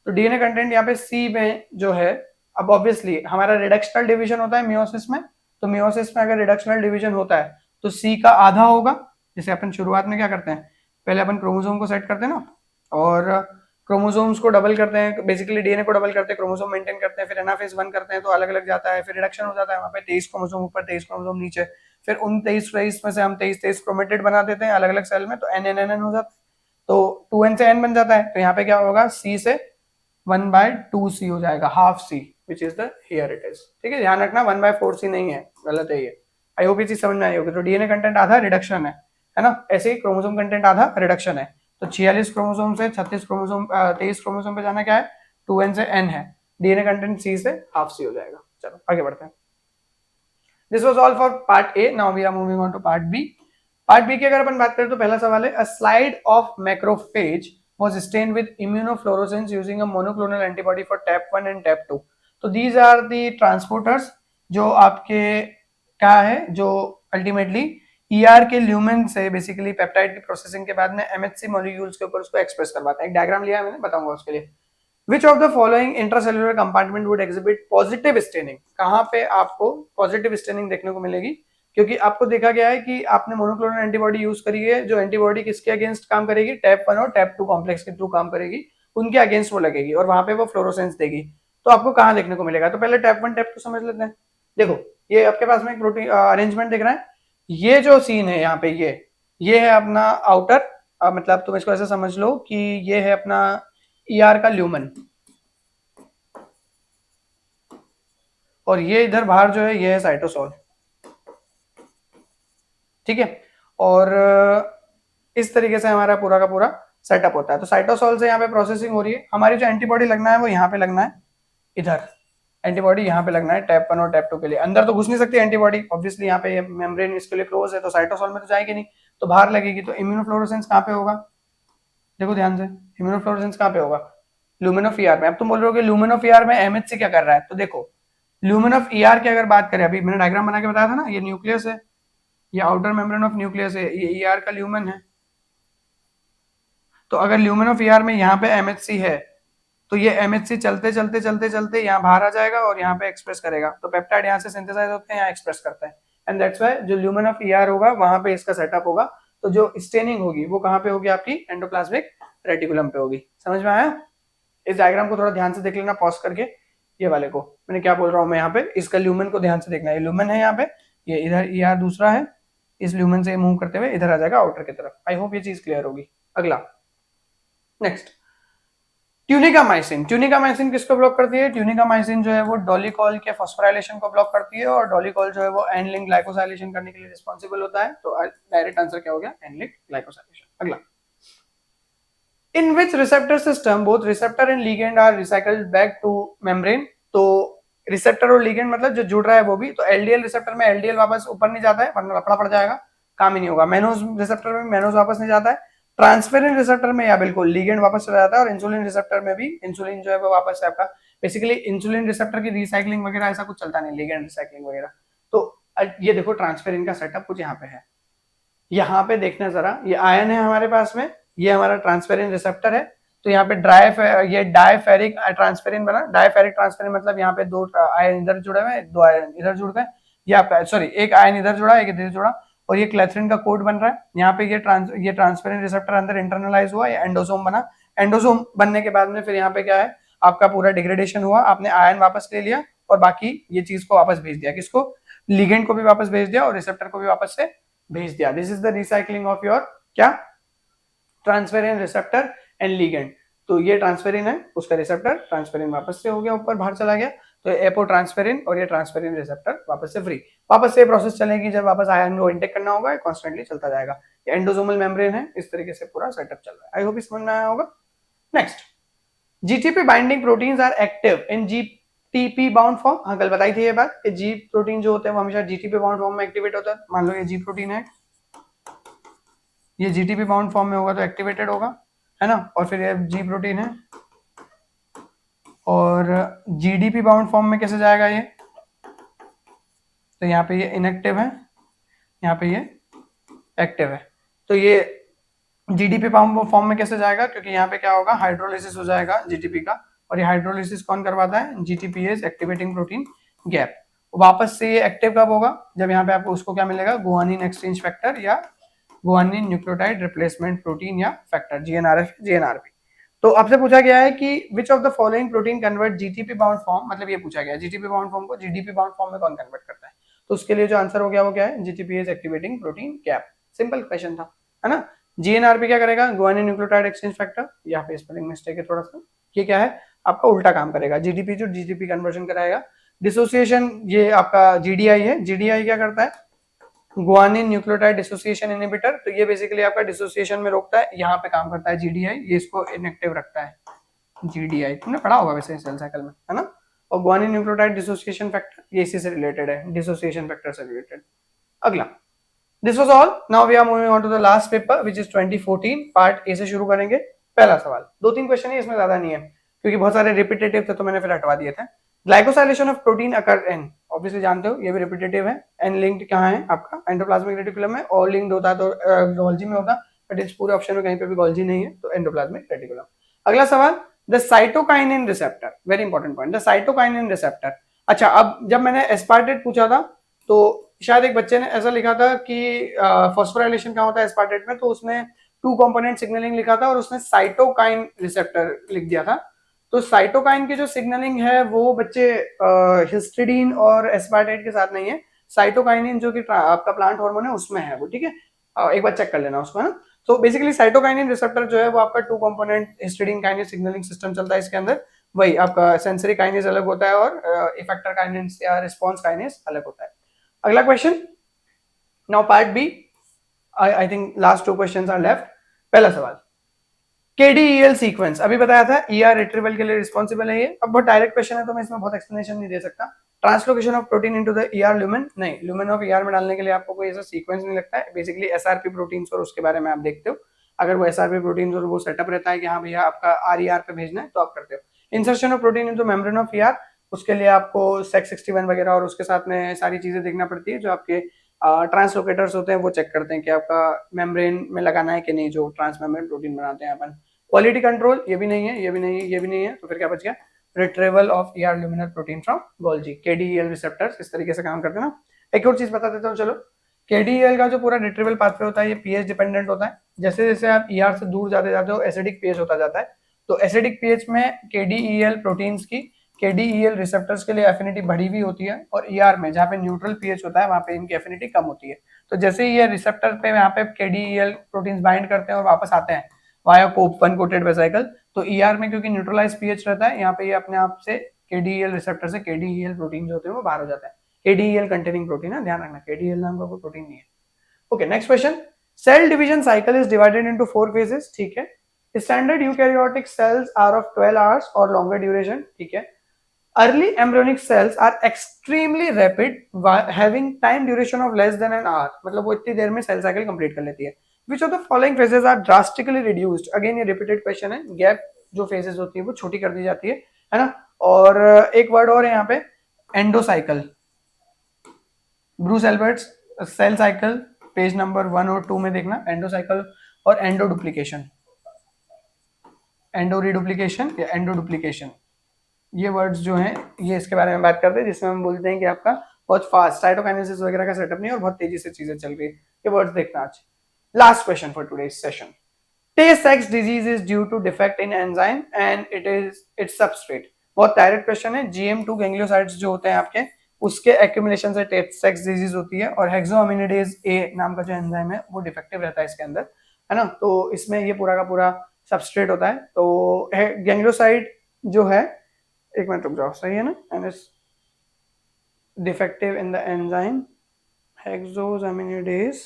तो डीएनए कंटेंट यहाँ पे C में जो है, अब ऑब्वियसली हमारा रिडक्शनल डिवीजन होता है मियोसिस में, तो मियोसिस में अगर रिडक्शनल डिवीजन होता है तो C का आधा होगा। जैसे अपन शुरुआत में क्या करते हैं, पहले अपन क्रोमोसोम को सेट करते हैं ना, और क्रोमोसोम्स को डबल करते हैं, बेसिकली डीएनए को डबल करते हैं, क्रोमोसोम मेंटेन करते हैं, फिर एनाफेज 1 करते हैं तो अलग अलग जाता है, फिर रिडक्शन हो जाता है, वहां पे 23 क्रोमोसोम ऊपर 23 क्रोमोसोम नीचे, फिर उन 23 में से हम 23 क्रोमेटेड बना देते हैं अलग अलग सेल में, तो NNN हो जाता है, तो 2N से N बन जाता है। तो यहाँ पे क्या होगा, C से 1/2C हो जाएगा, half C, which is the here it is। ठीक है, ध्यान रखना 1/4C नहीं है, गलत है ये। आई होप ये चीज समझ में आई होगी। तो डीएनए कंटेंट आधा रिडक्शन है, है ना। ऐसे ही क्रोमोसोम कंटेंट आधा रिडक्शन है, तो 46 क्रोमोसोम से 36 क्रोमोसोम 23 क्रोमोसोम पे जाना क्या है, 2n से n है, डीएनए कंटेंट सी से हाफ सी हो जाएगा। चलो आगे बढ़ते हैं। This was all for part A, now we are moving on to part B. Part B की अगर अपन बात करें तो पहला सवाल है, a slide of macrophage was stained with immunofluorescence using a monoclonal antibody for TAP1 and TAP2. तो these are the transporters जो आपके क्या है, जो अल्टीमेटली ईआर के ल्यूमेन से बेसिकली पेप्टाइड की प्रोसेसिंग के बाद में एमएचसी मॉलिक्यूल्स के ऊपर उसको एक्सप्रेस करवाता है। एक डायग्राम लिया है मैंने, बताऊंगा उसके लिए। Which of the following intracellular compartment would exhibit positive staining? कहाँ पे आपको पॉजिटिव स्टेनिंग देखने को मिलेगी, क्योंकि आपको देखा गया है कि आपने मोनोक्लोनल एंटीबॉडी यूज करी है, जो एंटीबॉडी किसके अगेंस्ट काम करेगी, टैप 1 और टैप 2 कॉम्प्लेक्स के थ्रू काम करेगी, उनके अगेंस्ट वो लगेगी और वहां पे वो फ्लोरोसेंस देगी। तो आपको कहाँ देखने को मिलेगा, तो पहले टैप 1 टैप 2 समझ लेते हैं। देखो ये आपके पास में एक प्रोटीन अरेंजमेंट दिख रहा है, ये जो सीन है यहाँ पे, ये है अपना आउटर, मतलब तुम इसको ऐसे समझ लो कि ये है अपना ईआर का ल्यूमन, और ये इधर बाहर जो है ये है साइटोसोल, ठीक है। और इस तरीके से हमारा पूरा का पूरा सेटअप होता है। तो साइटोसोल से यहाँ पे प्रोसेसिंग हो रही है, हमारी जो एंटीबॉडी लगना है वो यहाँ पे लगना है, इधर एंटीबॉडी यहाँ पे लगना है टैप 1 और टैप 2 के लिए। अंदर तो घुस नहीं सकती एंटीबॉडी, ऑब्वियसली यहाँ पे ये मेम्ब्रेन इसके लिए क्लोज है, तो साइटोसोल में तो जाएगी नहीं, तो बाहर लगेगी। तो इम्यूनोफ्लोरेसेंस कहाँ पे होगा, देखो ध्यान से, इम्यूनोफ्लोरेसेंस कहाँ पे होगा, लुमेन ऑफ ईआर में। अब तुम बोल रहे हो कि लुमेन ऑफ ईआर में एमएचसी क्या कर रहा है, तो देखो लुमेन ऑफ ईआर की अगर बात करें, अभी मैंने डायग्राम बना के बताया था ना, ये न्यूक्लियस है, ये आउटर मेम्ब्रेन ऑफ न्यूक्लियस है, ये ईआर का ल्यूमेन है। तो अगर ल्यूमेन ऑफ ईआर में यहाँ पे एमएचसी है, तो ये एमएचसी चलते चलते चलते चलते यहाँ बाहर आ जाएगा और यहाँ पे एक्सप्रेस करेगा। तो पेप्टाइड यहाँ से सिंथेसाइज होते हैं, यहाँ एक्सप्रेस करते हैं, एंड दैट्स व्हाई जो ल्यूमेन ऑफ ईआर होगा वहां पे इसका सेटअप होगा। तो जो स्टेनिंग होगी वो कहाँ पे होगी, आपकी एंडोप्लाज्मिक रेटिकुलम पे होगी। समझ में आया। इस डायग्राम को थोड़ा ध्यान से देख लेना, पॉज करके। ये वाले को मैंने क्या बोल रहा हूँ मैं यहाँ पे, इसका ल्यूमेन को ध्यान से देखना, ये ल्यूमेन है यहाँ पे, ये इधर ईआर दूसरा है, इस ल्यूमेन से मूव करते हुए इधर आ जाएगा आउटर की तरफ। आई होप ये चीज क्लियर होगी। अगला नेक्स्ट, ट्यूनिकामाइसिन। ट्यूनिकामाइसिन किसको ब्लॉक करती है, ट्यूनिकामाइसिन जो है वो डोलिकॉल के फॉस्फोराइलेशन को ब्लॉक करती है, और डोलिकॉल जो है वो एंड लिंक ग्लाइकोसाइलेशन करने के लिए रिस्पॉन्सिबल होता है। तो डायरेक्ट आंसर क्या हो गया, एंड लिंक ग्लाइकोसाइलेशन। अगला, in which receptor system both receptor and ligand are recycled back to membrane. तो रिसेप्टर और लिगेंड मतलब जो जुड़ रहा है वो भी, तो एलडीएल रिसेप्टर में एलडीएल वापस ऊपर नहीं जाता है, वरना लफड़ा पड़ जाएगा, काम ही नहीं होगा। मेनोज रिसेप्टर में मेनोज वापस नहीं जाता है। ट्रांसफेरिन रिसेप्टर में या बिल्कुल लिगेंड वापस चला जाता है, और इंसुलिन रिसेप्टर में भी इंसुलिन जो है वो वापस है आपका, बेसिकली इंसुलिन रिसेप्टर की रिसाइकलिंग वगैरह ऐसा कुछ चलता नहीं, लिगेंड रिसाइकलिंग वगैरह। तो ये देखो ट्रांसफेरिन का सेटअप कुछ यहाँ पे है, यहाँ पे देखना जरा, ये आयन है हमारे पास में, ये हमारा ट्रांसफेरिन रिसेप्टर है। तो यहाँ पे ये डायफेरिक ट्रांसफेरिन बना, डायफेरिक ट्रांसफेरिन मतलब यहाँ पे दो आयन इधर जुड़े हुए, दो आयन इधर जुड़ गए, ये आपका सॉरी एक आयन इधर जुड़ा, एक इधर जुड़ा, और ये क्लेथरिन का कोड बन रहा है। यहाँ पे ये ट्रांसफेरिन रिसेप्टर अंदर इंटरनलाइज हुआ, ये एंडोसोम बना। एंडोसोम बनने के बाद में फिर यहाँ पे क्या है, आपका पूरा डिग्रेडेशन हुआ, आपने आयन वापस ले लिया, और बाकी ये चीज को वापस भेज दिया, किसको, लिगेंड को भी वापस भेज दिया, और रिसेप्टर को भी वापस से भेज दिया। This is the recycling of your क्या, ट्रांसफेरिन रिसेप्टर एंड लिगेंड। तो ये ट्रांसफेरिन है, उसका रिसेप्टर ट्रांसफेरिन वापस से हो गया, ऊपर बाहर चला गया, तो एपो ट्रांसफेरिन और ये ट्रांसफेरिन रिसेप्टर वापस से फ्री। वापस से प्रोसेस चलेगी, जब वापस आयन को इंटेक करना होगा, कॉन्स्टेंटली चलता जाएगा। ये एंडोसोमल मेम्ब्रेन है, इस तरीके से पूरा सेटअप चल रहा है। आई होप समझ में आया होगा। Next, GTP binding proteins are active in GTP bound form. हाँ कल बताई थी ये बात, जी प्रोटीन जो होते हैं वो हमेशा जीटीपी बाउंड फॉर्म में एक्टिवेट होता है। मान लो ये जी प्रोटीन है, ये जीटीपी बाउंड फॉर्म में होगा तो एक्टिवेटेड होगा, है ना। और फिर ये जी प्रोटीन है, और जीडीपी बाउंड फॉर्म में कैसे जाएगा ये, तो यहाँ पे ये इनएक्टिव है, यहाँ पे ये एक्टिव है। तो ये जीडीपी फॉर्म में कैसे जाएगा, क्योंकि यहाँ पे क्या होगा, हाइड्रोलिसिस हो जाएगा जीटीपी का, और ये हाइड्रोलिसिस कौन करवाता है, जीटीपीएस एक्टिवेटिंग प्रोटीन गैप। वापस से ये एक्टिव कब होगा, जब यहाँ पे आपको उसको क्या मिलेगा, गुआनिन एक्सचेंज फैक्टर या गुआनिन न्यूक्लियोटाइड रिप्लेसमेंट प्रोटीन या फैक्टर, जीएनआरएफ जीएनआरपी। तो आपसे पूछा गया है कि विच of the following protein convert GTP bound form, मतलब ये पूछा गया जीटीपी बाउंड फॉर्म को जीडीपी बाउंड फॉर्म में कौन कन्वर्ट करता है। तो उसके लिए जो आंसर हो गया वो क्या है, GTPase activating protein GAP. Simple question था, है ना। जीएनआरपी क्या करेगा, गुआनिन न्यूक्लियोटाइड एक्सचेंज फैक्टर, यहाँ पे स्पेलिंग मिस्टेक है थोड़ा सा, ये क्या है आपका उल्टा काम करेगा, जीडीपी जो जीटीपी कन्वर्जन कराएगा। डिसोसिएशन ये आपका जीडीआई है, जीडीआई क्या करता है, गुआनिन न्यूक्लियोटाइड डिसोसिएशन इनहिबिटर, तो ये बेसिकली आपका डिसोसिएशन में रोकता है, यहाँ पे काम करता है जीडीआई, ये इसको इनएक्टिव रखता है। जीडीआई तुमने पढ़ा होगा वैसे सेल साइकिल में, है ना। और गुआनिन न्यूक्लियोटाइड डिसोसिएशन फैक्टर ये इसी से रिलेटेड है, डिसोसिएशन फैक्टर से रिलेटेड। अगला, this was all, now we are moving on to the last paper which is 2014, part A से शुरू करेंगे। पहला सवाल, 2-3 क्वेश्चन है, इसमें ज्यादा नहीं है क्योंकि बहुत सारे रिपीटेटिव थे तो मैंने फिर हटवा दिए थे। Glycosylation of protein occur in, obviously जानते हो ये भी रिपीटेटिव है। एन लिंक्ड कहाँ है आपका, एंडोप्लाज्मिक रेटिकुलम में, और लिंक्ड होता तो गोल्जी में होता, बट इस पूरे ऑप्शन में कहीं पे भी गोल्जी नहीं है, तो एंडोप्लाज्मिक रेटिकुलम। अगला सवाल, the cytokinin receptor, very important point, the cytokinin receptor. अच्छा, अब जब मैंने एस्पार्टेट पूछा था तो शायद एक बच्चे ने ऐसा लिखा था कि फॉस्फोराइलेशन क्या होता है एस्पार्टेट में, तो उसने 2 कंपोनेंट सिग्नलिंग लिखा था और उसने साइटोकाइन रिसेप्टर लिख दिया था। तो साइटोकाइन की जो सिग्नलिंग है वो बच्चे हिस्टिडीन और एस्पार्टेट के साथ नहीं है, साइटोकाइनिन जो कि आपका प्लांट हार्मोन है उसमें है वो, ठीक है। एक बार चेक कर लेना उसको, है ना। तो बेसिकली साइटोकाइनिन रिसेप्टर जो है वो आपका 2 component histidine kinase signalling system चलता है इसके अंदर, वही आपका सेंसरी काइनेस अलग होता है और इफेक्टर काइनेस या रिस्पॉन्स काइनेस अलग होता है। अगला question, now part B, I think last 2 questions are left. पहला सवाल, KDEL सीक्वेंस अभी बताया था, ER रिट्रीवल के लिए रिस्पॉन्सिबल है ये। अब बहुत डायरेक्ट क्वेश्चन है तो मैं इसमें बहुत एक्सप्लेनेशन नहीं दे सकता। Translocation of protein into the ER lumen, नहीं, ल्यूमेन ऑफ ER में डालने के लिए आपको कोई ऐसा सीक्वेंस नहीं लगता है। बेसिकली SRP प्रोटीन्स और उसके बारे में आप देखते हो, अगर वो SRP प्रोटीन्स और वो सेटअप रहता है कि हाँ भैया आपका RER पे भेजना है तो आप करते हो। Insertion of protein into membrane of ER, उसके लिए आपको SEC61 वगैरह और उसके साथ में सारी चीजें देखना पड़ती है, जो आपके ट्रांसलोकेटर्स होते हैं वो चेक करते हैं कि आपका मेम्ब्रेन में लगाना है कि नहीं, जो ट्रांस मेम्ब्रेन प्रोटीन बनाते हैं अपन। क्वालिटी कंट्रोल, ये भी नहीं है, ये भी नहीं है, ये भी नहीं है, तो फिर क्या बच गया, retrieval of ER luminal protein from Golgi. KDEL receptors इस तरीके से काम करते हैं ना। एक और चीज बता देता हूँ चलो, KDEL का जो पूरा रिट्रीवल पाथवे होता है ये pH डिपेंडेंट होता है। जैसे जैसे आप ER से दूर जाते जाते हो एसिडिक pH होता जाता है, तो एसिडिक pH में KDEL प्रोटीन्स की KDEL रिसेप्टर्स के लिए एफिनिटी बढ़ी हुई होती है, और ER में जहाँ पे न्यूट्रल pH होता है वहां पे इनकी एफिनिटी कम होती है। तो जैसे ही ये रिसेप्टर पे यहाँ पे KDEL प्रोटीन्स बाइंड करते हैं और वापस आते हैं वाया वन कोटेड वेसिकल, तो ER में क्योंकि न्यूट्रलाइज pH रहता है, यहाँ पे ये अपने आप से KDEL रिसेप्टर से KDEL प्रोटीन जो होते हैं वो बाहर हो जाते हैं। KDEL कंटेनिंग प्रोटीन है, ध्यान रखना, KDEL नाम का कोई प्रोटीन नहीं है। Okay, next question, cell division cycle is divided into 4 phases, ठीक है। Standard eukaryotic cells are of 12 hours और लॉन्गर ड्यूरेशन, ठीक है। Early embryonic cells are extremely rapid, having time duration of less than an hour, मतलब वो इतनी देर में cell cycle complete कर लेती है। Which of the following phases are drastically reduced? Again ये रिपीटेड क्वेश्चन है, गैप जो फेजेस होती है वो छोटी कर दी जाती है ना। और एक वर्ड और है यहाँ पे, endocycle, Bruce Alberts cell cycle, page number 1 और 2 में देखना, एंडोसाइकिल और एंडोडुप्लीकेशन, एंडो रिडुप्लीकेशन या एंडोडुप्लीकेशन, ये वर्ड्स जो हैं ये इसके बारे में बात करते हैं, जिसमें हम बोलते हैं कि आपका बहुत फास्ट साइटोकाइनेसिस वगैरह का सेटअप नहीं और बहुत तेजी से चीजें चल रही है, ये वर्ड्स देखना आज। Last question for today's session, Tay-Sachs disease is due to defect in enzyme and it is its substrate। बहुत डायरेक्ट क्वेश्चन है, GM2 गैंग्लियोसाइट्स जो होते हैं आपके उसके एक्यूमुलेशन से Tay-Sachs डिजीज होती है, और हेक्सोअमीनिडेज A नाम का जो एंजाइम है वो डिफेक्टिव रहता है इसके अंदर, है ना। तो इसमें ये पूरा का पूरा सबस्ट्रेट होता है। तो गैंग्लियोसाइट जो है, एक मिनट रुक जाओ, सही है ना, and is defective in the enzyme hexosaminidase,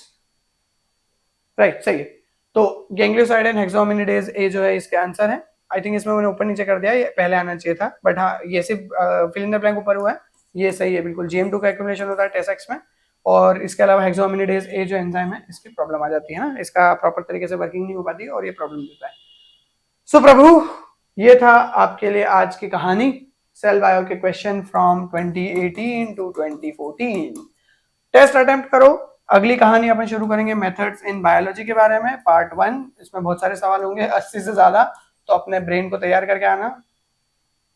right, सही है। तो गैंग्लियोसाइड एंड हेक्सोअमीनिडेज ए जो है इसके आंसर है। आई थिंक इसमें मैंने ऊपर नीचे कर दिया, ये पहले आना चाहिए था, बट हाँ ये सिर्फ फिल इन द ब्लैंक ऊपर हुआ है, ये सही है बिल्कुल। GM2 का एक्यूमुलेशन होता है Tay-Sachs में, और इसके अलावा हेक्सोअमीनिडेज ए जो एंजाइम है इसकी प्रॉब्लम आ जाती है ना, इसका प्रॉपर तरीके से वर्किंग नहीं हो पाती और ये प्रॉब्लम देता है। सो प्रभु, ये था आपके लिए आज की कहानी, सेल बायो के question from 2018 to 2014। Test attempt करो। अगली कहानी अपन शुरू करेंगे मेथड्स इन बायोलॉजी के बारे में, पार्ट 1। इसमें बहुत सारे सवाल होंगे, 80 से ज्यादा, तो अपने ब्रेन को तैयार करके आना।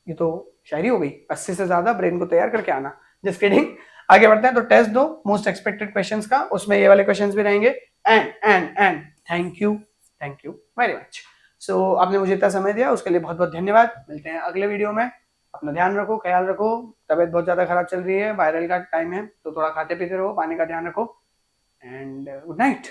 ये तो शायरी हो गई, 80 से ज्यादा ब्रेन को तैयार करके आना, जस्ट किडिंग। आगे बढ़ते हैं, तो टेस्ट दो मोस्ट एक्सपेक्टेड क्वेश्चंस का, उसमें ये वाले क्वेश्चंस भी रहेंगे। And thank you very much. So आपने मुझे इतना समय दिया उसके लिए बहुत बहुत धन्यवाद। मिलते हैं अगले वीडियो में, अपना ध्यान रखो, ख्याल रखो, तबीयत बहुत ज्यादा खराब चल रही है, वायरल का टाइम है, तो थोड़ा खाते पीते रहो, पानी का ध्यान रखो, एंड गुड नाइट।